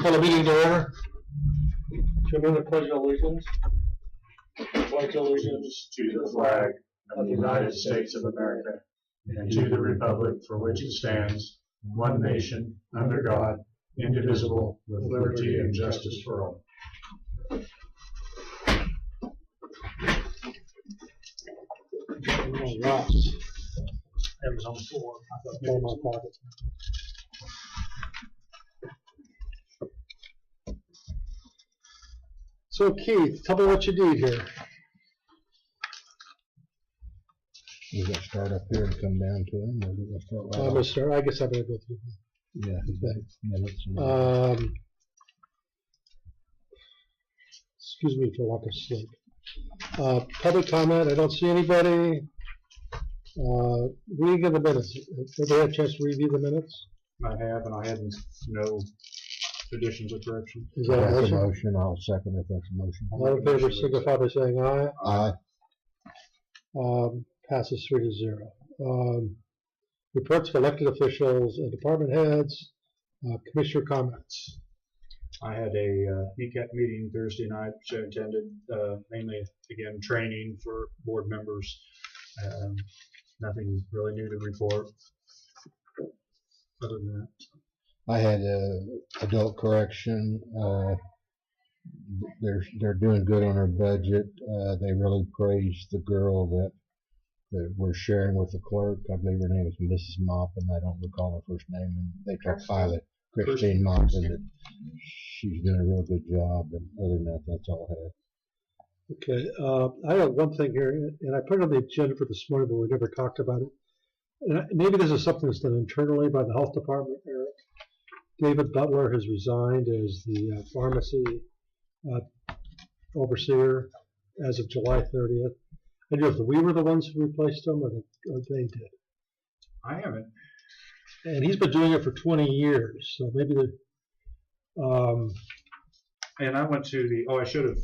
Call the meeting to order. Chairman, the pledge of allegiance. Pledge allegiance to the flag of the United States of America and to the republic for which it stands, one nation, under God, indivisible, with liberty and justice for all. Ross. That was on the floor. I thought it was in my pocket. So Keith, tell me what you need here. We got to start up here and come down to him, or we going to start right I'm off? gonna start. I guess I'm gonna go through. Yeah, let's Excuse me for lack of sleep. Public comment. I don't see anybody. Reading of the minutes. Did they have a chance to review the minutes? I have, and I had no additions or corrections. Is that a that's a motion? motion. I'll second if that's a motion. All in favor, signify by saying aye. Aye. Passes 3-0. Reports of elected officials and department heads. Commissioner comments. I had a ECAT meeting Thursday night, which I attended, mainly, again, training for board members. Nothing really new to report other than that. I had adult correction. They're doing good on their budget. They really praised the girl that we're sharing with the clerk. I believe her name is Mrs. Moppin. I don't recall her first name. And they tried to file it, Christine Moppin. And she's doing a real good job. And other than that, that's all I had. Okay, I have one thing here, and I put it on the agenda for this morning, but we never talked about it. And maybe this is something that's done internally by the health department, Eric. David Butler has resigned as the pharmacy overseer as of July 30th. I don't know if we were the ones who replaced him or they did. I haven't. And he's been doing it for 20 years, so maybe And I went to the, I should have,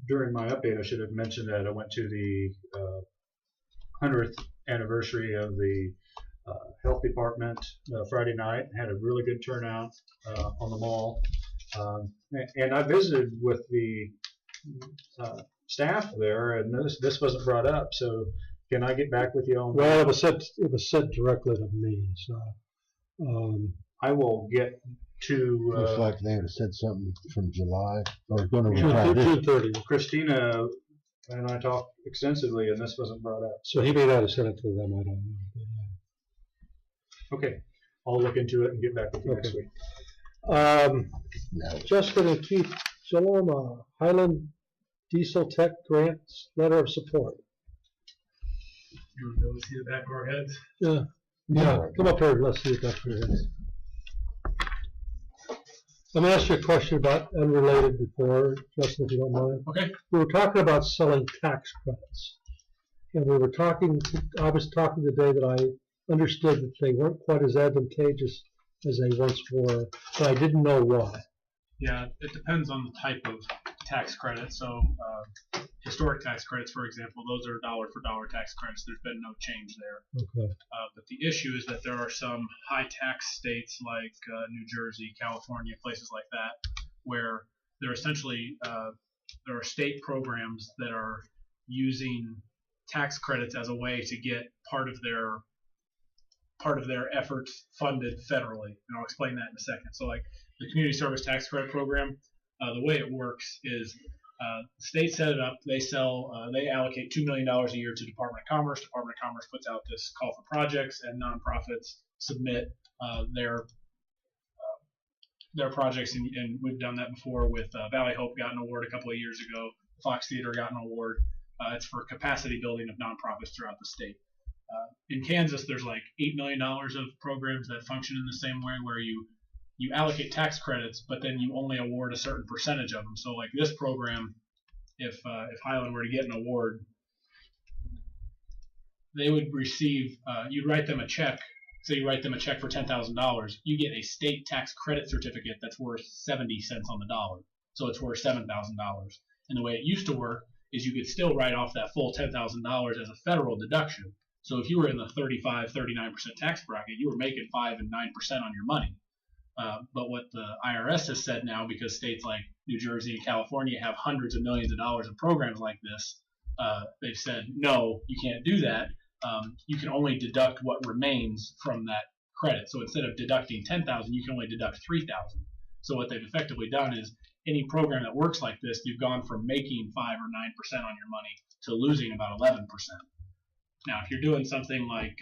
during my update, I should have mentioned that I went to the 100th anniversary of the health department Friday night. Had a really good turnout on the mall. And I visited with the staff there, and this wasn't brought up. So can I get back with you on well, that? it was said directly to me, so I will get to Looks like they would have said something from July or going to retire. June 30th. Christina and I talked extensively, and this wasn't brought up. So he may not have sent it to them, I don't know. Okay, I'll look into it and get back with you next week. No. Justin and Keith Shalom, Highland Diesel Tech Grants Letter of Support. You want to go see the back of our heads? Yeah, come up here and let's see it back here. Let me ask you a question about unrelated before, Justin, if you don't mind. Okay. We were talking about selling tax credits. And we were talking, I was talking today that I understood that they weren't quite as advantageous as they once were, but I didn't know why. Yeah, it depends on the type of tax credit. So historic tax credits, for example, those are dollar for dollar tax credits. There's been no change there. Okay. But the issue is that there are some high tax states like New Jersey, California, places like that, where they're essentially there are state programs that are using tax credits as a way to get part of their efforts funded federally, and I'll explain that in a second. So, like the Community Service Tax Credit Program, the way it works is the state set it up. They they allocate $2 million a year to Department of Commerce. Department of Commerce puts out this call for projects, and nonprofits submit their projects. And we've done that before with Valley Hope got an award a couple of years ago. Fox Theater got an award. It's for capacity building of nonprofits throughout the state. In Kansas, there's like $8 million of programs that function in the same way, where you allocate tax credits, but then you only award a certain percentage of them. So like this program, if Highland were to get an award, they would receive, you'd write them a check. So you write them a check for $10,000. You get a state tax credit certificate that's worth 70 cents on the dollar. So it's worth $7,000. And the way it used to work is you could still write off that full $10,000 as a federal deduction. So if you were in the 35, 39% tax bracket, you were making 5 and 9% on your money. But what the IRS has said now, because states like New Jersey and California have hundreds of millions of dollars in programs like this, they've said, no, you can't do that. You can only deduct what remains from that credit. So instead of deducting 10,000, you can only deduct 3,000. So what they've effectively done is any program that works like this, you've gone from making 5 or 9% on your money to losing about 11%. Now, if you're doing something like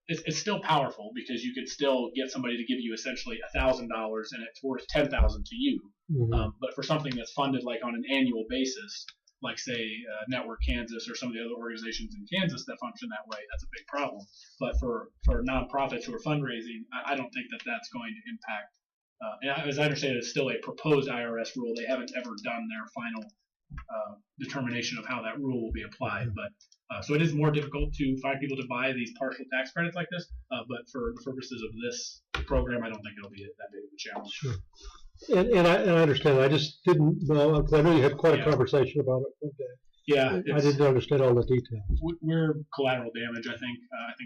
it's still powerful because you could still get somebody to give you essentially $1,000 and it's worth $10,000 to you. Mhm. But for something that's funded like on an annual basis, like say Network Kansas or some of the other organizations in Kansas that function that way, that's a big problem. But for nonprofits who are fundraising, I don't think that that's going to impact. And as I understand it, it's still a proposed IRS rule. They haven't ever done their final determination of how that rule will be applied. But so it is more difficult to find people to buy these partial tax credits like this. But for the purposes of this program, I don't think it'll be that big of a challenge. Sure. And I understand. I just didn't know, because I know you had quite a Yeah. conversation about it one day. Yeah, I didn't understand all the details. we're collateral damage. I think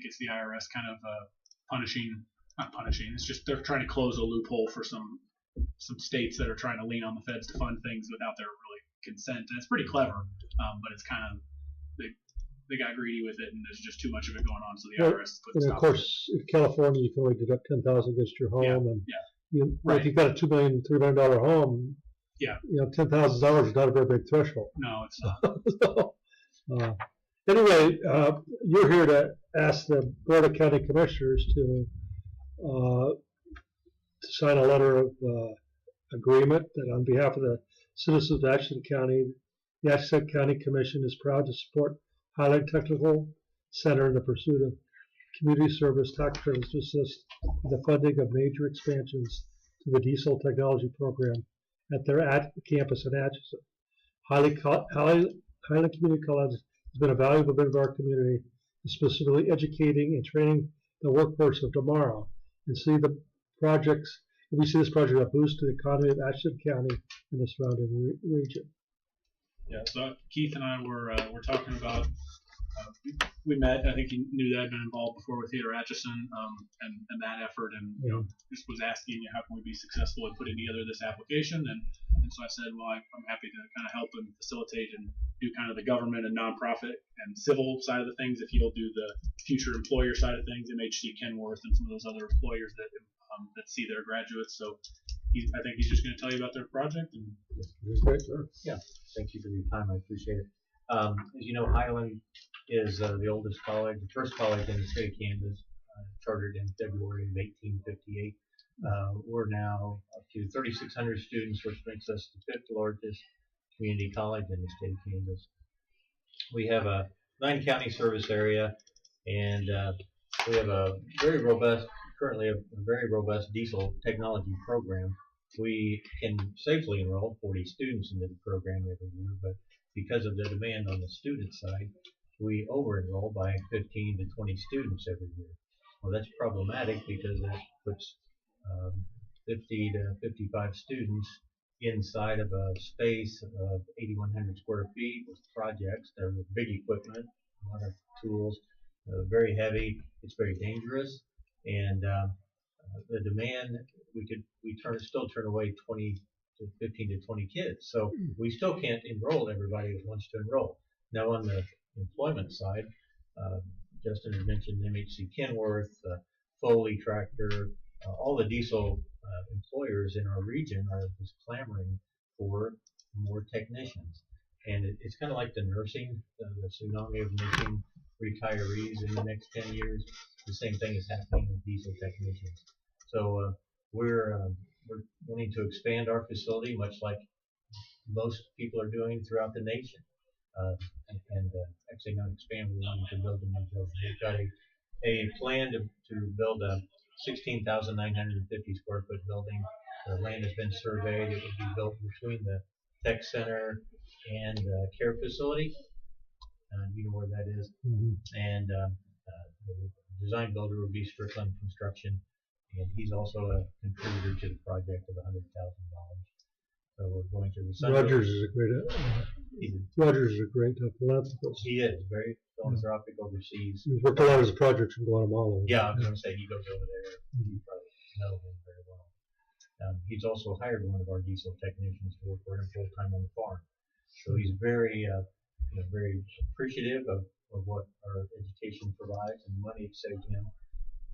it's the IRS kind of not punishing. It's just they're trying to close a loophole for some states that are trying to lean on the feds to fund things without their really consent. And it's pretty clever, but it's kind of they got greedy with it, and there's just too much of it going on. So the Well, IRS put And stop of course, in California, you can only deduct 10,000 against your home, Yeah, and yeah. if Right. you've got a $2 million, $3 million home, Yeah. $10,000 is not a very big threshold. No, it's not. So, anyway, you're here to ask the Board of County Commissioners to sign a letter of agreement that on behalf of the citizens of Atchison County, the Atchison County Commission is proud to support Highland Technical Center in the pursuit of community service tax credits to assist in the funding of major expansions to the diesel technology program at their campus in Atchison. Highland Community College has been a valuable member of our community, specifically educating and training the workforce of tomorrow. And we see this project a boost to the economy of Atchison County and the surrounding region. Yeah. So Keith and I were talking about. We met. I think he knew that I'd been involved before with Theater Atchison and that effort, and just was asking how can we be successful in putting together this application, and so I said, well, I'm happy to kind of help and facilitate and do kind of the government and nonprofit and civil side of the things. If you'll do the future employer side of things, MHC Kenworth and some of those other employers that see their graduates. So I think he's just going to tell you about their project. And Great, sir. Yeah, thank you for your time. I appreciate it. As you know, Highland is the oldest college, the first college in the state of Kansas, chartered in February of 1858. We're now up to 3,600 students, which makes us the 5th largest community college in the state of Kansas. We have a 9-county service area, and we have currently a very robust diesel technology program. We can safely enroll 40 students into the program every year, but because of the demand on the student side, we over-enroll by 15 to 20 students every year. Well, that's problematic because that puts 50 to 55 students inside of a space of 8,100 square feet with projects. They're big equipment, a lot of tools, very heavy. It's very dangerous, and the demand, we still turn away 15 to 20 kids. So we still can't enroll everybody that wants to enroll. Now on the employment side, Justin had mentioned MHC Kenworth, Foley Tractor, all the diesel employers in our region are just clamoring for more technicians. And it's kind of like the nursing, the tsunami of nursing retirees in the next 10 years. The same thing is happening with diesel technicians. So we're wanting to expand our facility, much like most people are doing throughout the nation. Actually not expand, we wanted to build a new building. We've got a plan to build a 16,950 square foot building. The land has been surveyed. It will be built between the tech center and care facility. You know where that is. Mm-hmm. And the design builder will be Strickland Construction, and he's also a contributor to the project of $100,000. So we're going to the Rogers is a great philanthropist. He is very philanthropic overseas. He's worked a lot of his projects in Guatemala. Yeah, I was going to say he goes over there. He probably know him very well. He's also hired one of our diesel technicians to work for him full time on the farm. So he's very, very appreciative of what our education provides and the money it saves him.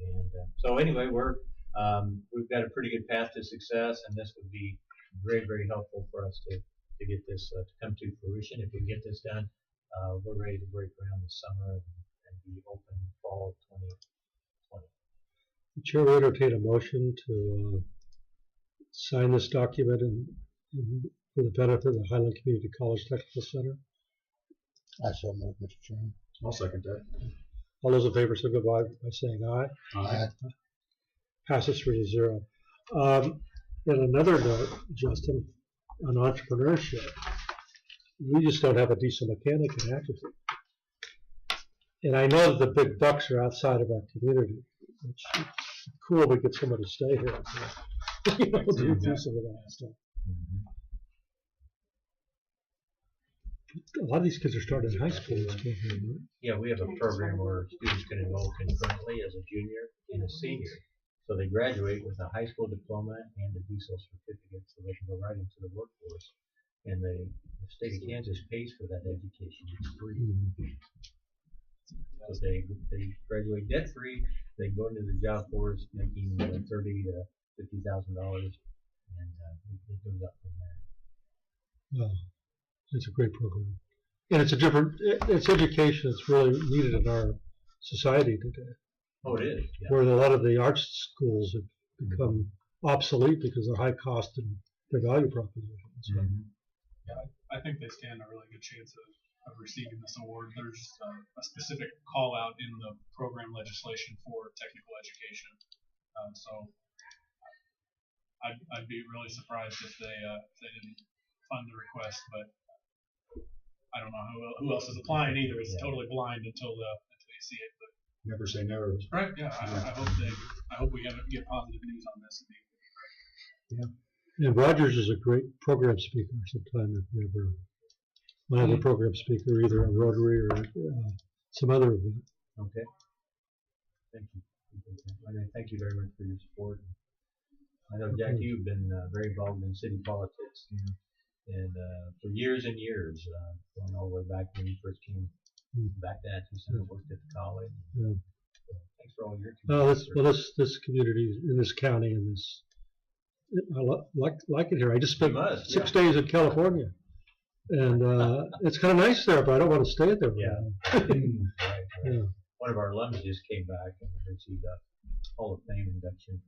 And so anyway, we've got a pretty good path to success, and this would be very, very helpful for us to get this to come to fruition. If we get this done, we're ready to break ground this summer and be open fall 2020. The chair will entertain a motion to sign this document for the benefit of the Highland Community College Technical Center. I so move, Mr. Chairman. I'll second that. All those in favor signify by saying aye. Aye. Passes 3-0. In another note, Justin, on entrepreneurship, we just don't have a diesel mechanic in Atchison. And I know that the big bucks are outside of our community. It's cool we get someone to stay here. Do some of that stuff. A lot of these kids are starting in high school. Yeah, we have a program where students can enroll concurrently as a junior and a senior. So they graduate with a high school diploma and a diesel certificate so they can go right into the workforce. And the state of Kansas pays for that education. It's free. So they graduate debt free. They go into the job force making $30,000 to $50,000, and it goes up from there. Wow, it's a great program, and it's education that's really needed in our society today. Oh, it is. Yeah. Where a lot of the arts schools have become obsolete because of their high cost and their value proposition. So. Yeah, I think they stand a really good chance of receiving this award. There's a specific call out in the program legislation for technical education. So I'd be really surprised if they didn't fund the request, but I don't know who else is applying either. It's totally blind until you see it. But Never say never. right? Yeah, I hope we get positive news on this. Yeah. And Rogers is a great program speaker. Sometime if you ever want to have a program speaker, either a Rotary or some other event. Okay. Thank you. Thank you very much for your support. I know, Jack, you've been very involved in city politics and for years and years, going all the way back when you first came back to Atchison and worked at the college. Yeah. So thanks for all your This community in this county and this, I like it here. I just spent 6 days in California, and it's kind of nice there, but I don't want to stay there. Right. One of our alums just came back and received a Hall of Fame induction.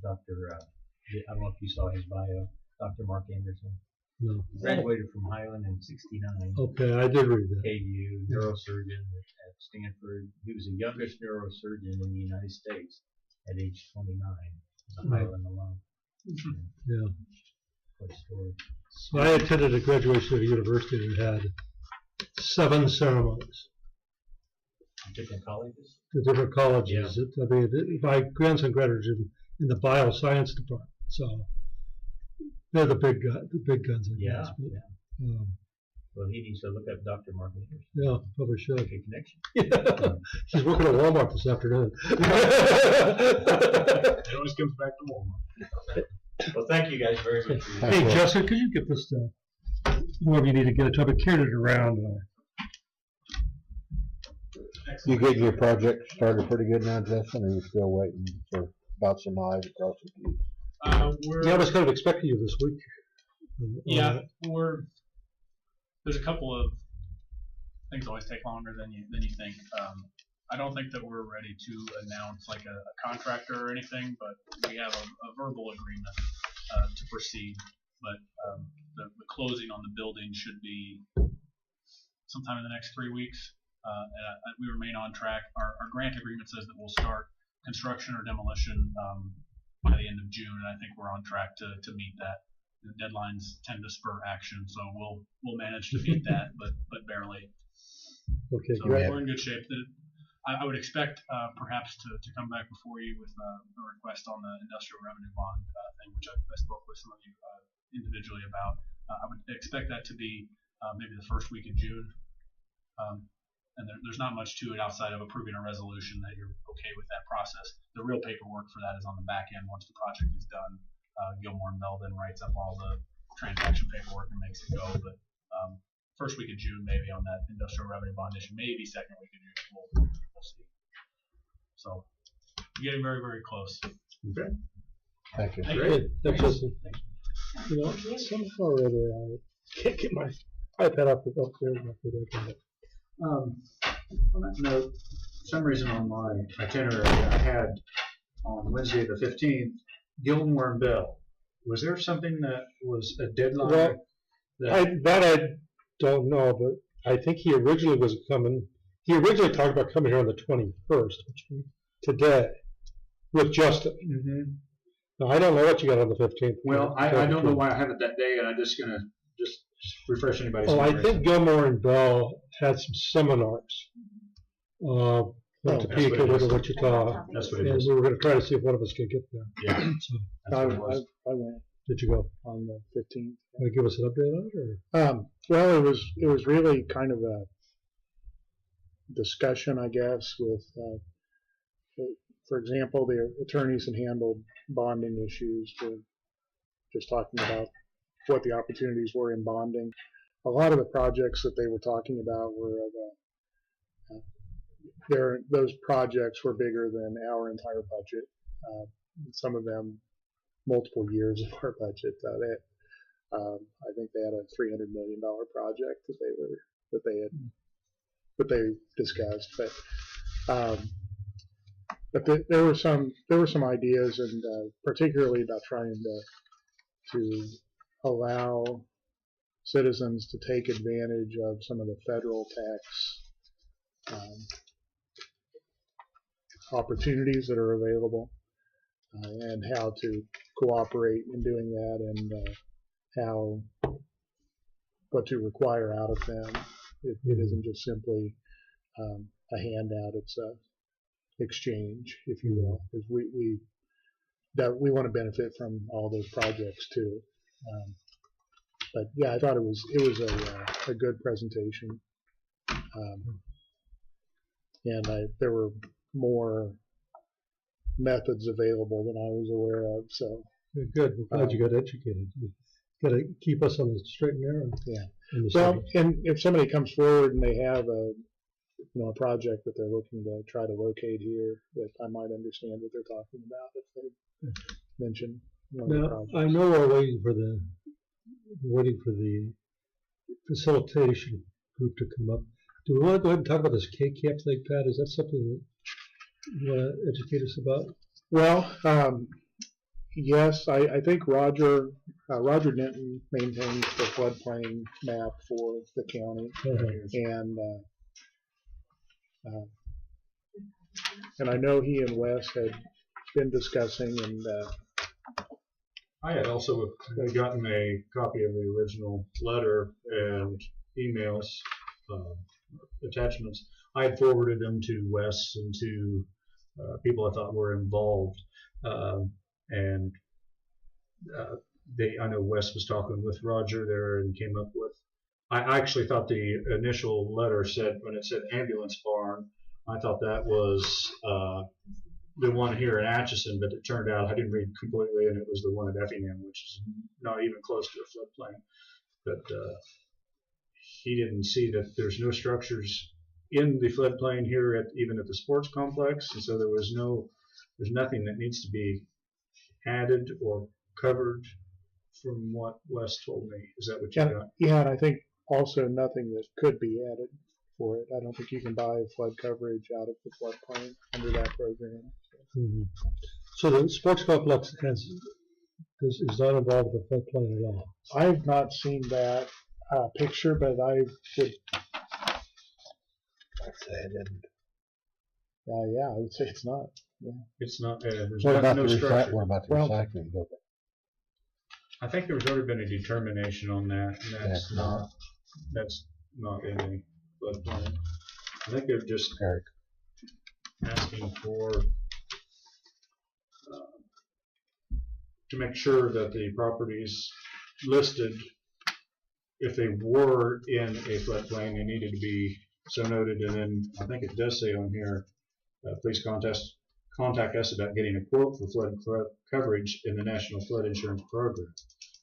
Dr. I don't know if you saw his bio, Dr. Mark Anderson. No. Graduated from Highland in '69. Okay, I did read that. KU, neurosurgeon at Stanford. He was the youngest neurosurgeon in the United States at age 29. A Highland alum. Yeah. What a story. So I attended a graduation at a university that had 7 ceremonies. Different colleges? The different colleges. My grandson graduated in the bioscience department, so they're the big guns. I guess. But, Well, he needs to look up Dr. Mark Anderson. yeah, probably should. Good connection. Yeah. He's working at Walmart this afternoon. It always comes back to Walmart. Well, thank you guys very much. Hey, Justin, could you get this to whoever you need to get it to? I've been carrying it around. You getting your project started pretty good now, Justin, or are you still waiting for about some I's across the T's? Yeah, I was kind of expecting you this week. There's a couple of things always take longer than you think. I don't think that we're ready to announce like a contractor or anything, but we have a verbal agreement to proceed. But the closing on the building should be sometime in the next 3 weeks. And we remain on track. Our grant agreement says that we'll start construction or demolition by the end of June, and I think we're on track to meet that. The deadlines tend to spur action, so we'll manage to meet that, but barely. Okay, so great. We're in good shape. I would expect perhaps to come back before you with a request on the industrial revenue bond thing, which I spoke with some of you individually about. I would expect that to be maybe the first week of June. and there's not much to it outside of approving a resolution that you're okay with that process. The real paperwork for that is on the back end once the project is done. Gilmore and Bell then writes up all the transaction paperwork and makes it go. But first week of June, maybe on that industrial revenue bond issue, maybe second week of June, we'll see. So getting very, very close. Okay. Thank you. Good. Thanks, Justin. You know, somehow or other, I can't get my iPad up there. On that note, for some reason on my itinerary I had on Wednesday the 15th, Gilmore and Bell. Was there something that was a deadline? Well, I don't know, but I think he originally was coming. He originally talked about coming here on the 21st, which is today, with Justin. Mm-hmm. Now, I don't know what you got on the 15th. Well, I don't know why I have it that day, and I'm just gonna just refresh anybody's Oh, I memory. think Gilmore and Bell had some seminars. Went to that's what Peak, it went to is. Wichita, That's what it and is. we were going to try to see if one of us could get there. Yeah, So, that's what it was. I went did you go? on the 15th. Want to give us an update on it? Or? Well, it was really kind of a discussion, I guess, with, for example, the attorneys that handled bonding issues were just talking about what the opportunities were in bonding. A lot of the projects that they were talking about were those projects were bigger than our entire budget. Some of them multiple years of our budget. I think they had a $300 million project that they discussed, but there were some ideas, and particularly about trying to allow citizens to take advantage of some of the federal tax opportunities that are available, and how to cooperate in doing that, and what to require out of them. It isn't just simply a handout; it's a exchange, if you will, because we want to benefit from all those projects too. But yeah, I thought it was a good presentation, and there were more methods available than I was aware of. So Good. We're glad you got educated. You got to keep us on the straight and narrow. yeah. In the Well, city. and if somebody comes forward and they have a project that they're looking to try to locate here, that I might understand what they're talking about if they mention one of the Now, projects. I know we're waiting for the facilitation group to come up. Do we want to go ahead and talk about this K.S.A thing, Pat? Is that something that you want to educate us about? Well, yes, I think Roger Denton maintains the floodplain map for the county, and I know he and Wes had been discussing, and I had also gotten a copy of the original letter and emails, attachments. I had forwarded them to Wes and to people I thought were involved, and I know Wes was talking with Roger there and came up with. I actually thought the initial letter said, when it said ambulance barn, I thought that was the one here in Atchison, but it turned out I didn't read completely, and it was the one at Effingham, which is not even close to a floodplain. But he didn't see that there's no structures in the floodplain here, even at the sports complex, and so there's nothing that needs to be added or covered, from what Wes told me. Is that what you got? yeah, and I think also nothing that could be added for it. I don't think you can buy flood coverage out of the floodplain under that program. Mm-hmm. So the sports complex is not involved with the floodplain at all. I've not seen that picture, but I would. I'd say it didn't. Yeah, I would say it's not. Yeah. It's not. There's What about no the structure. what about the Well, recycling building? I think there's already been a determination on that, and that's not in the floodplain. I think they're just Eric. asking for to make sure that the properties listed, if they were in a floodplain, they needed to be So noted, and then I think it does say on here, please contact us about getting a quote for flood coverage in the National Flood Insurance Program.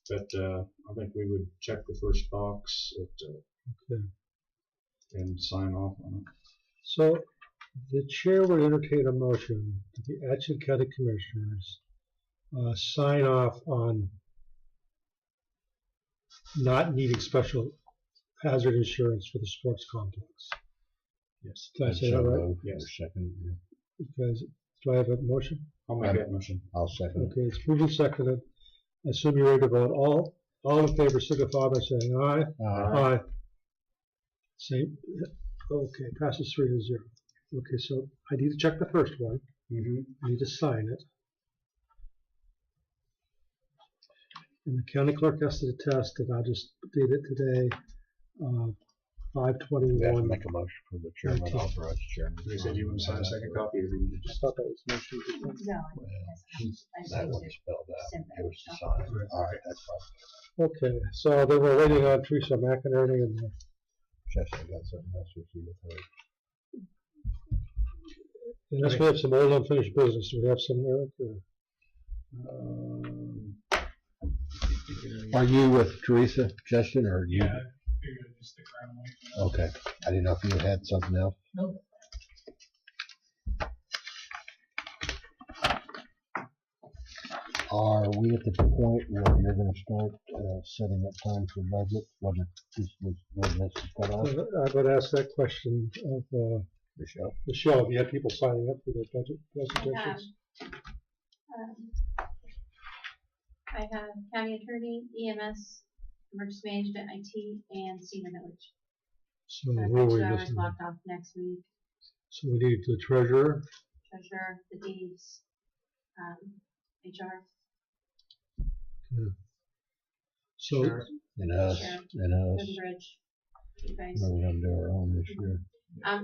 But I think we would check the first box Okay. and sign off on it. So the chair would entertain a motion that the Atchison County Commissioners sign off on not needing special hazard insurance for the sports complex. Yes. Did I say that right? Yes. Second, yeah. Because, do I have a motion? I'll make that motion. I'll second it. Okay, it's moved and seconded. I assume you're ready to vote. All in favor signify by saying aye. Aye. Same. Okay, passes 3-0. Okay, so I need to check the first one. I need to sign it. And the county clerk has to attest, and I'll just date it today, We have to 5/21. make a motion for the chairman, authorize the chairman. You said you want to sign a second copy, or do you I just? thought that was motion. No, That one's spelled out. It was to sign. All right, that's fine. Okay, so then we're waiting on Teresa McInerney and Jessica got something else to see with her. unless we have some old unfinished business. Do we have some, Eric? Are you with Teresa, Justin, or you? Yeah, I figured I'd just stick around and wait for that. Okay, I didn't know if you had something else. Nope. Are we at the point where you're gonna start, setting up time for budget? When this is cut off? I would ask that question of Michelle? Michelle. Have you had people signing up for their budget presentations? I have county attorney, EMS, emergency management, IT, and senior village. So So I've who are got we 2 hours missing? blocked off next week. So we need the treasurer. Treasurer, the deeds, HR, So And us, Sheriff. and us. Road and Bridge. You guys. We're gonna do our own this year.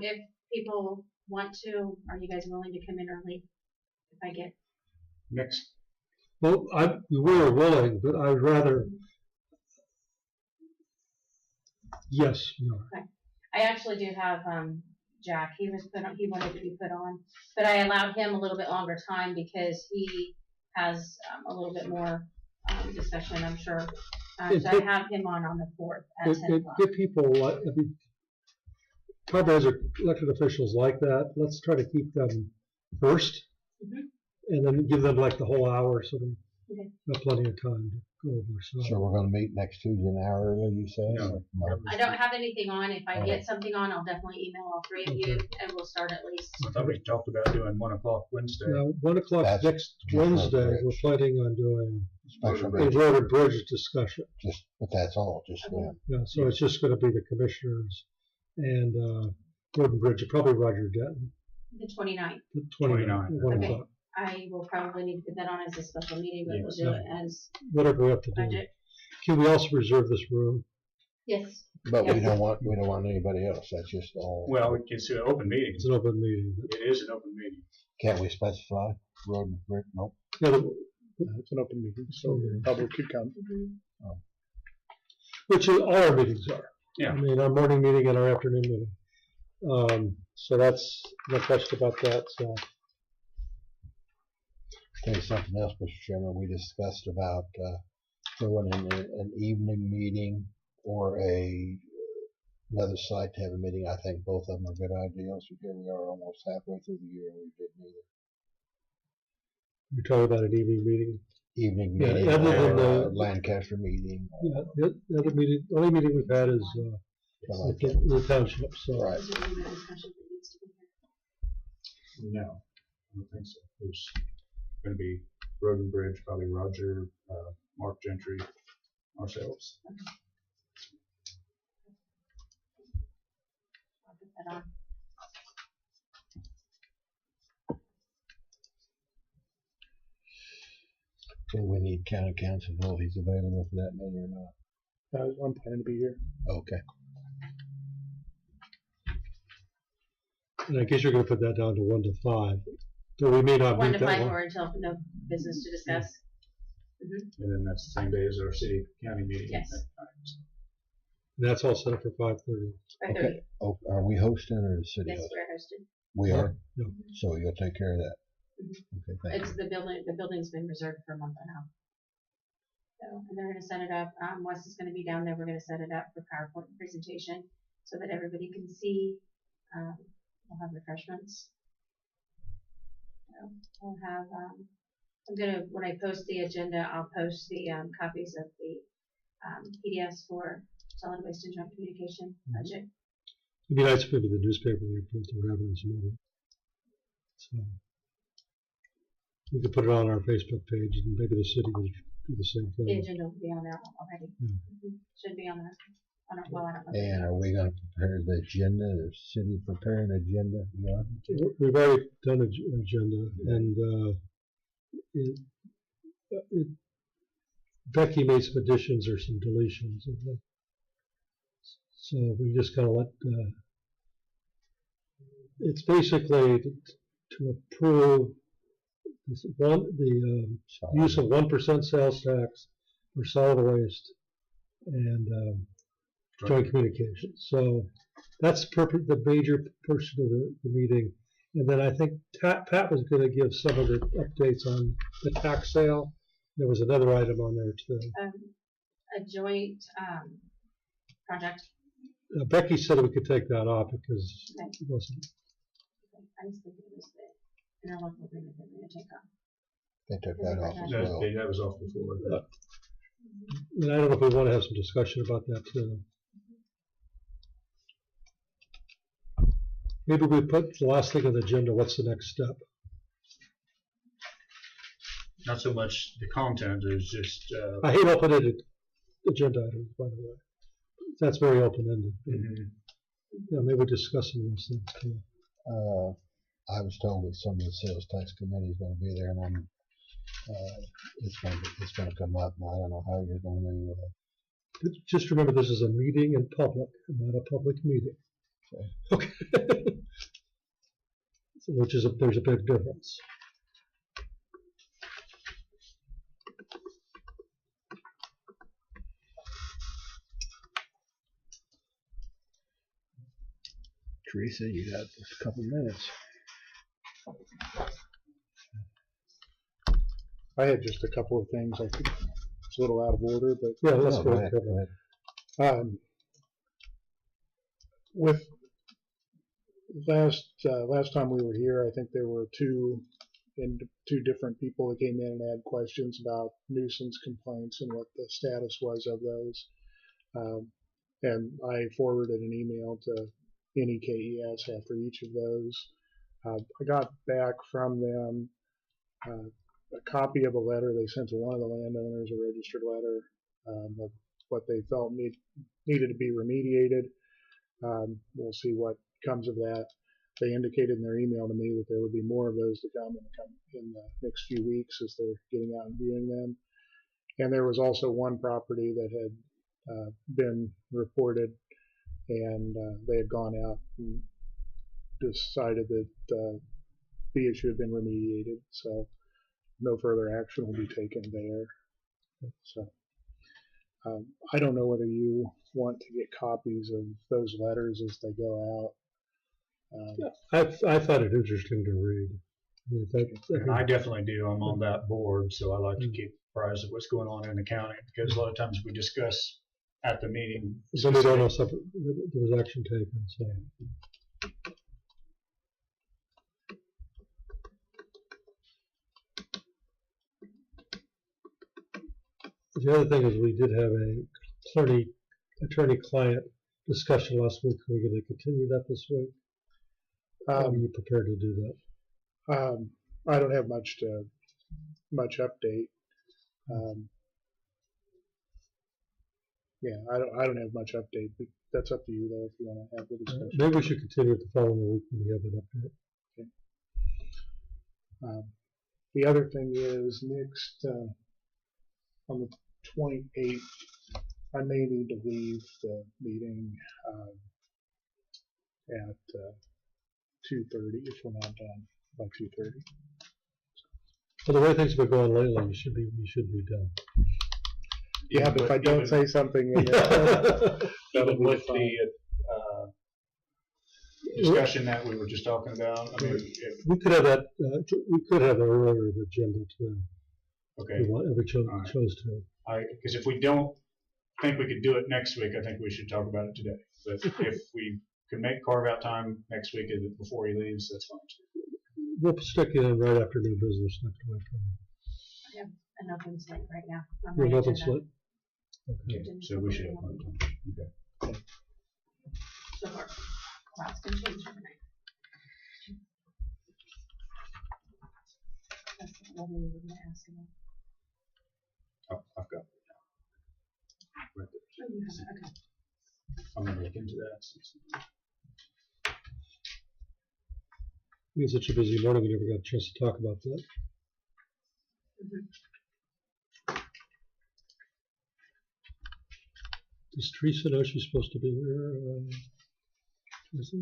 If people want to, are you guys willing to come in early? If I get, Next. well, we were willing, but I'd rather. Yes, we are. I actually do have, Jack, he wanted to be put on, but I allowed him a little bit longer time because he has, a little bit more, discussion, I'm sure. So I have him on the 4th at 10 o'clock. Give people what, I mean, probably as elected officials like that, let's try to keep them first. Mhm. And then give them like the whole hour so they Okay. have plenty of time to go over. So we're gonna meet next Tuesday an hour early, you say? No. Or I don't have anything on. If I Okay. get something on, I'll definitely email all 3 of you and we'll start at least. I thought we talked about doing 1 o'clock Wednesday. Now, 1 o'clock That's next just road Wednesday, bridge. we're planning on doing Special a bridge, road and bridge discussion. just, but that's all, just, Okay. Yeah, so it's just gonna be the commissioners and, road and bridge, probably Roger Denton, The 29th. the 29th, 1 Okay. o'clock, I will probably need to put that on as a special meeting, but we'll Yes. do it as whatever we have to do. budget. Can we also reserve this room? Yes. but we Yeah. don't want anybody else, that's just all. Well, we can do an open meeting. It's an open meeting. But, It is an open meeting. Can't we specify road and bridge? Nope. yeah, It's an open meeting, so the public could come. which is all our meetings are. Yeah. I mean, our morning meeting and our afternoon meeting. So that's no question about that. So Tell you something else, Mr. Chairman, we discussed about, throwing in an evening meeting or another site to have a meeting. I think both of them are good ideas. Here we are almost halfway through the year and we did neither. you're talking about an evening meeting. Evening Yeah, meeting other than or the- Lancaster meeting. Yeah, the other meeting, the only meeting we've had is something like the, that. the township. So Right. Is there any other discussion that needs to be here? No, I don't think so. There's going to be road and bridge, probably Roger, Mark Gentry, ourselves. I'll put that on. So we need county council vote. He's available for that meeting or not? I'm planning to be here. Okay. and I guess you're going to put that down to 1 to 5. So we may not 1 meet to 5 that one. or until no business to discuss. And then that's the same day as our city county meeting. Yes. That night. And that's all set up for 5:30. 5:30. Okay. Oh, are we hosting or the city? Yes, hosting? we're hosted. We are. Yeah. So you'll take care of that. Mhm. Okay, thank It's you. the building's been reserved for a month and a half. So, and they're gonna set it up, Wes is gonna be down there, we're gonna set it up for PowerPoint presentation so that everybody can see. We'll have refreshments. So we'll have, I'm gonna, when I post the agenda, I'll post the, copies of the, PDFs for solid waste and joint communication budget. It'd be nice if maybe the newspaper reports were having this meeting. So we could put it on our Facebook page, and maybe the city would do the same The thing. agenda will be on there already. Should be on there. Well, I don't know. And are we going to prepare the agenda? Or city preparing agenda? Yeah. We've already done an agenda, and Becky made some additions or some deletions. So we just gotta let, it's basically to approve this the use of 1% sales tax for solid waste and joint communications. So that's the major portion of the meeting. And then I think Pat was going to give some of the updates on the tax sale. There was another item on there too. A joint project. Becky said we could take that off because it wasn't. I was thinking it was the interlocal agreement that we're going to take off. They took that off as well. That was off before. And I don't know if we want to have some discussion about that too. Maybe we put the last thing on the agenda, what's the next step? Not so much the content, it's just, I hate open-ended agenda items, by the way. That's very open-ended. Yeah, maybe discuss some of those things too. I was told that some of the sales tax committee is going to be there, and I'm, it's going to come up, and I don't know how you're going to. Just remember, this is a meeting in public, not a public meeting. Okay. So, there's a big difference. Teresa, you got just a couple minutes. I had just a couple of things. I think it's a little out of order, but Yeah, let's go ahead. With last time we were here, I think there were two different people that came in and had questions about nuisance complaints and what the status was of those. And I forwarded an email to any K.S.A after each of those. I got back from them a copy of a letter they sent to one of the landowners, a registered letter of what they felt needed to be remediated. We'll see what comes of that. They indicated in their email to me that there would be more of those to come in the next few weeks as they're getting out and viewing them. And there was also one property that had been reported, and they had gone out and decided that the issue had been remediated. So no further action will be taken there. So I don't know whether you want to get copies of those letters as they go out. I thought it interesting to read. and I definitely do. I'm on that board, so I like to keep apprised of what's going on in the county, because a lot of times we discuss at the meeting. So we don't know something, there was action taken. So. The other thing is we did have a attorney-client discussion last week. Are we going to continue that this week? Are you prepared to do that? I don't have much update. Yeah, I don't have much update, but that's up to you though if you want to have the discussion. Maybe we should continue it the following week when you have an update. Okay. The other thing is next on the 28th, I may need to leave the meeting at 2:30 if we're not done by 2:30. Well, the way things have been going lately, you should be done. Yeah, but if I don't say something, in there, that'll even be with fine. the discussion that we were just talking about, I mean, We could have that, we could have that earlier in the agenda too, okay. if we chose, All right. chose to. Because if we don't think we could do it next week, I think we should talk about it today. But if we can make carve out time next week before he leaves, that's fine. We'll stick it in right after new business next week. An open slate right now. on Your my open agenda. slate? Okay. Okay, so we should have plenty of time. Okay. So far. Lots can change overnight. That's what we were gonna ask about. Oh, I've got it now. Right there. Oh, you have it, okay. I'm gonna look into that. We had such a busy morning, we never got a chance to talk about that. Mhm. Does Teresa know she's supposed to be here? Teresa?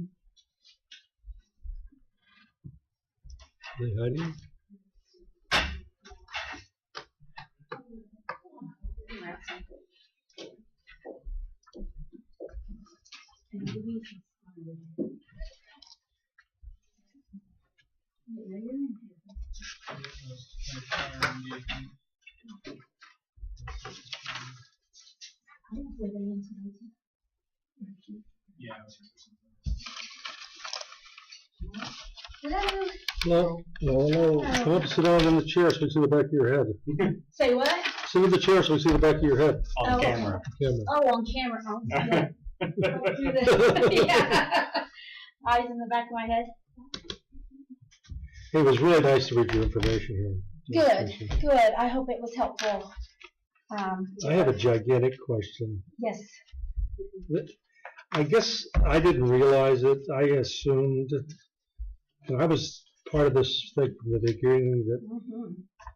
Are they hiding? That's something. And Louise is fine. Yeah, you're in here. I don't know where they answered. Yeah, I was Hello. Hello, hello. Come up and sit down in the chair so we can see the back of your head. Say what? Sit in the chair so we can see the back of your head. On Oh. camera. Camera. Oh, on camera. Oh, yeah. Do this. Yeah. Eyes in the back of my head. It was really nice to read your information here. Good, good. I hope it was helpful. I have a gigantic question. Yes. I guess I didn't realize it. I assumed, and I was part of this thing from the beginning, that Mhm.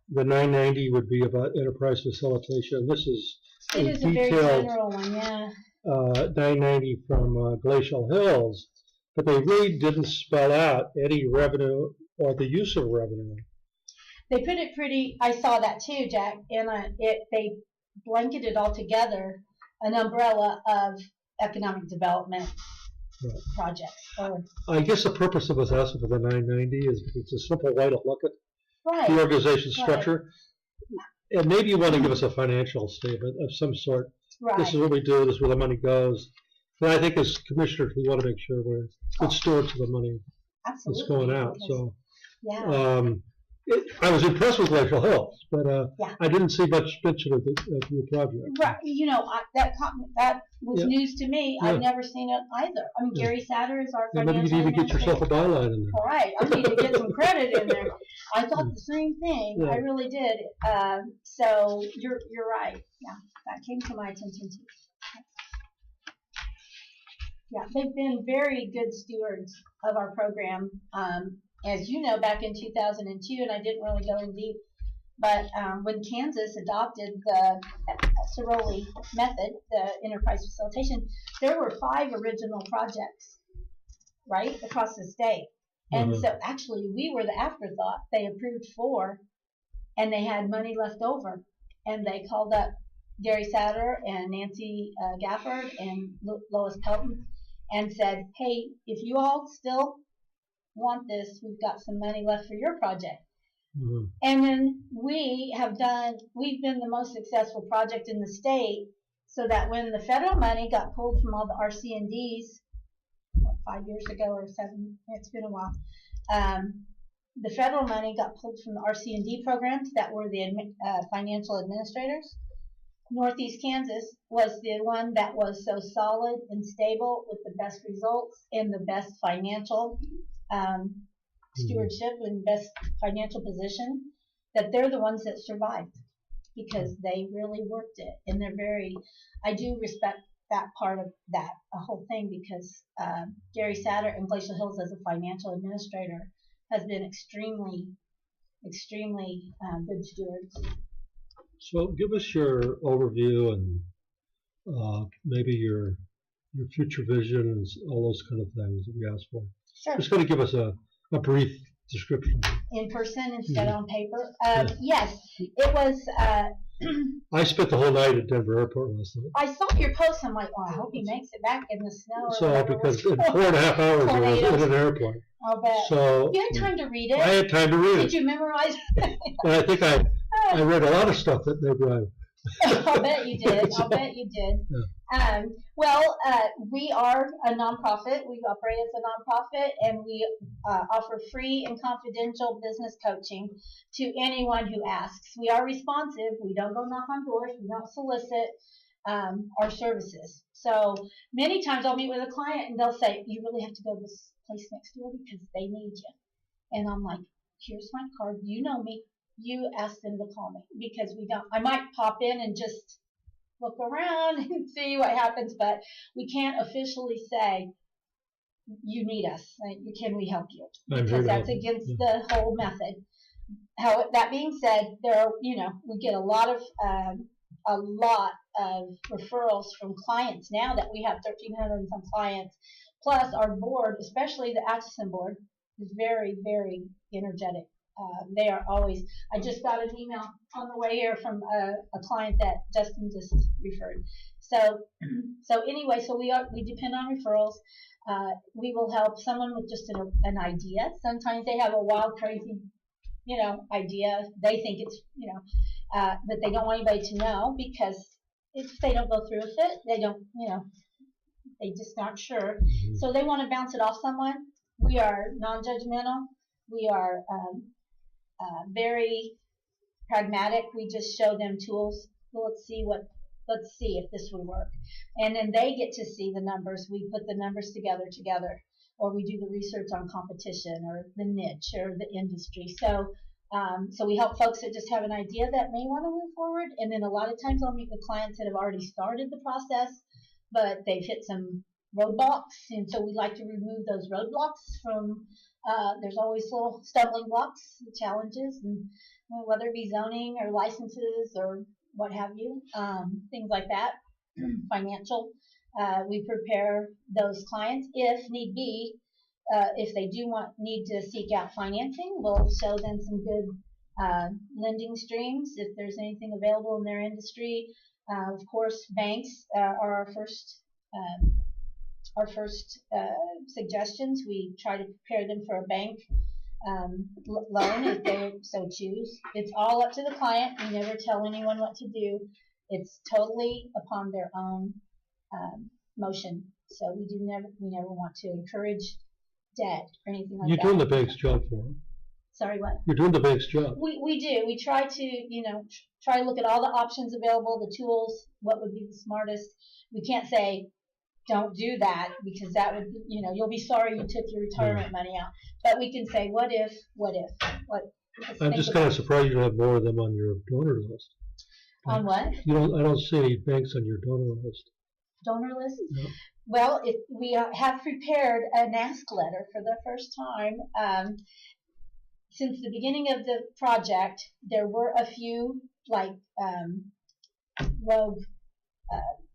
the 990 would be about enterprise facilitation. This is It is a very detailed general one, yeah. 990 from Glacial Hills, but they really didn't spell out any revenue or the use of revenue. They put it pretty, I saw that too, Jack, and they blanketed all together an umbrella of economic development Right. projects. Or, I guess the purpose of us asking for the 990 is it's a simple way to look at the right, organization structure. And maybe you want to give us a financial statement of some sort. This is right, what we do, this is where the money goes. And I think as commissioners, we want to make sure we're good stewards of the money that's absolutely. going out. because- So Yeah, I was impressed with Glacial Hills, but Yeah. I didn't see much mention of your project. right, you know, that was Yeah. news to me. Yeah. I've never seen it either. I mean, Yeah. Gary Satter is our Yeah, maybe you financial need to get yourself a administrator. byline in there. All right, I need to get some credit in there. I thought the same thing. Yeah. I really did. So you're right. Yeah, that came to my attention too. Yeah, they've been very good stewards of our program. As you know, back in 2002, and I didn't really go in deep, but when Kansas adopted the Ciroli method, the enterprise facilitation, there were 5 original projects, right, across the state. And Mhm. so actually we were the afterthought. They approved 4 and they had money left over. And they called up Gary Satter and Nancy Gafford and Lois Pelton and said, hey, if you all still want this, we've got some money left for your project. Mhm. And then we've been the most successful project in the state, so that when the federal money got pulled from all the RC&Ds, 5 years ago or 7, it's been a while, the federal money got pulled from the RC&D programs that were the financial administrators. Northeast Kansas was the one that was so solid and stable with the best results and the best financial stewardship and best financial position, that they're the ones that survived because they really worked it. And I do respect that part of that whole thing, because Gary Satter and Glacial Hills as a financial administrator has been extremely good stewards. So give us your overview and maybe your future vision and all those kind of things that we asked for. Sure. Just going to give us a brief description. In person instead on paper. Yeah. Yes, it was I spent the whole night at Denver Airport last night. I saw your post. I'm like, well, I hope he makes it back in the snow. Or So, whatever because was in 4.5 hours I was in an airplane. I'll bet. So, You had time to read I it. had time to read Did it. you memorize? And I think I read a lot of stuff that they read. I'll bet you did. I'll bet you did. We are a nonprofit. We operate as a nonprofit, and we offer free and confidential business coaching to anyone who asks. We are responsive. We don't go knock on doors. We don't solicit our services. So many times I'll meet with a client, and they'll say, "You really have to go to this place next door because they need you." And I'm like, "Here's my card. You know me. You ask them to call me because we don't." I might pop in and just look around and see what happens, but we can't officially say you need us. Can we help you? Because that's against the whole method. That being said, we get a lot of referrals from clients now that we have 1,300 and some clients. Plus, our board, especially the Atchison board, is very, very energetic. They are always. I just got an email on the way here from a client that Justin just referred. So anyway, we depend on referrals. We will help someone with just an idea. Sometimes they have a wild, crazy, idea. They think it's, but they don't want anybody to know because if they don't go through with it, they don't, they just aren't sure. Mm-hmm. So they want to bounce it off someone. We are non-judgmental. We are very pragmatic. We just show them tools. Let's see if this would work, and then they get to see the numbers. We put the numbers together, or we do the research on competition or the niche or the industry. So we help folks that just have an idea that may want to move forward, and then a lot of times I'll meet with clients that have already started the process, but they've hit some roadblocks, and so we like to remove those roadblocks from. There's always little stumbling blocks, challenges, and whether it be zoning or licenses or what have you, things like that, financial. We prepare those clients if need be. If they do need to seek out financing, we'll show them some good lending streams if there's anything available in their industry. Of course, banks are our first suggestions. We try to prepare them for a bank loan if they so choose. It's all up to the client. We never tell anyone what to do. It's totally upon their own motion. So we never want to encourage debt or anything like that. You're doing the bank's job for them. Sorry, what? You're doing the bank's job. We do. We try to look at all the options available, the tools, what would be the smartest. We can't say don't do that because that would, you'll be sorry you took your retirement money out. But we can say, what if? I'm just kind of surprised you don't have more of them on your donor list. On what? I don't see any banks on your donor list. Donor list? No. Well, we have prepared an ask letter for the first time. Since the beginning of the project, there were a few rogue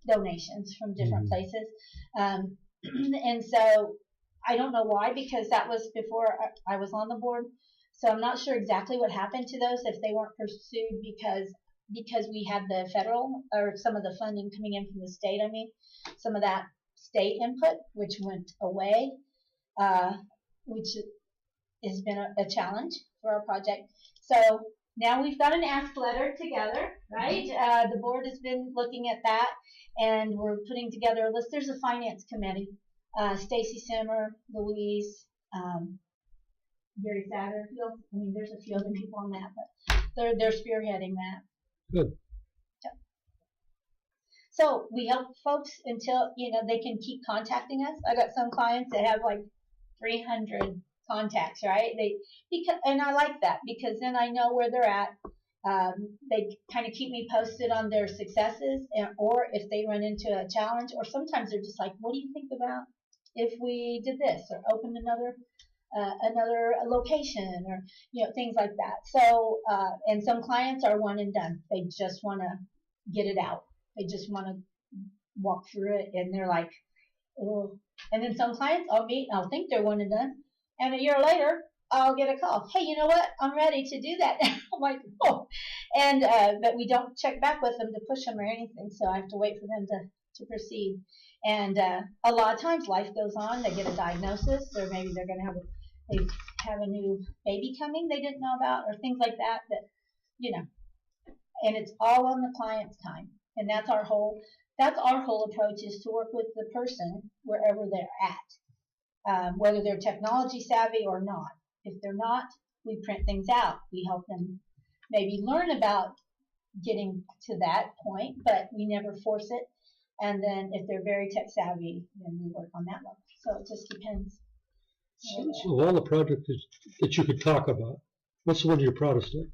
donations from different places. And so I don't know why, because that was before I was on the board. So I'm not sure exactly what happened to those, if they weren't pursued because we had the federal or some of the funding coming in from the state. I mean, some of that state input, which went away, which has been a challenge for our project. So now we've got an ask letter together, right? The board has been looking at that, and we're putting together a list. There's a finance committee. Stacy Simmer, Louise, Gary Satterfield. I mean, there's a few other people on that, but they're spearheading that. Good. So we help folks until they can keep contacting us. I got some clients that have like 300 contacts, right? And I like that because then I know where they're at. They kind of keep me posted on their successes, or if they run into a challenge, or sometimes they're just like, "What do you think about if we did this or opened another location, or things like that?" So, and some clients are one and done. They just want to get it out. They just want to walk through it, and they're like, "Oh." And then some clients I'll meet, and I'll think they're one and done, and a year later I'll get a call. "Hey, you know what? I'm ready to do that." I'm like, "Oh," And but we don't check back with them to push them or anything, so I have to wait for them to proceed. And a lot of times life goes on. They get a diagnosis, or maybe they're going to have a new baby coming they didn't know about, or things like that. That and it's all on the client's time. And that's our whole approach, is to work with the person wherever they're at, whether they're technology savvy or not. If they're not, we print things out. We help them maybe learn about getting to that point, but we never force it. And then if they're very tech savvy, then we work on that level. So it just depends. So of all the projects that you could talk about, what's the one you're proudest of?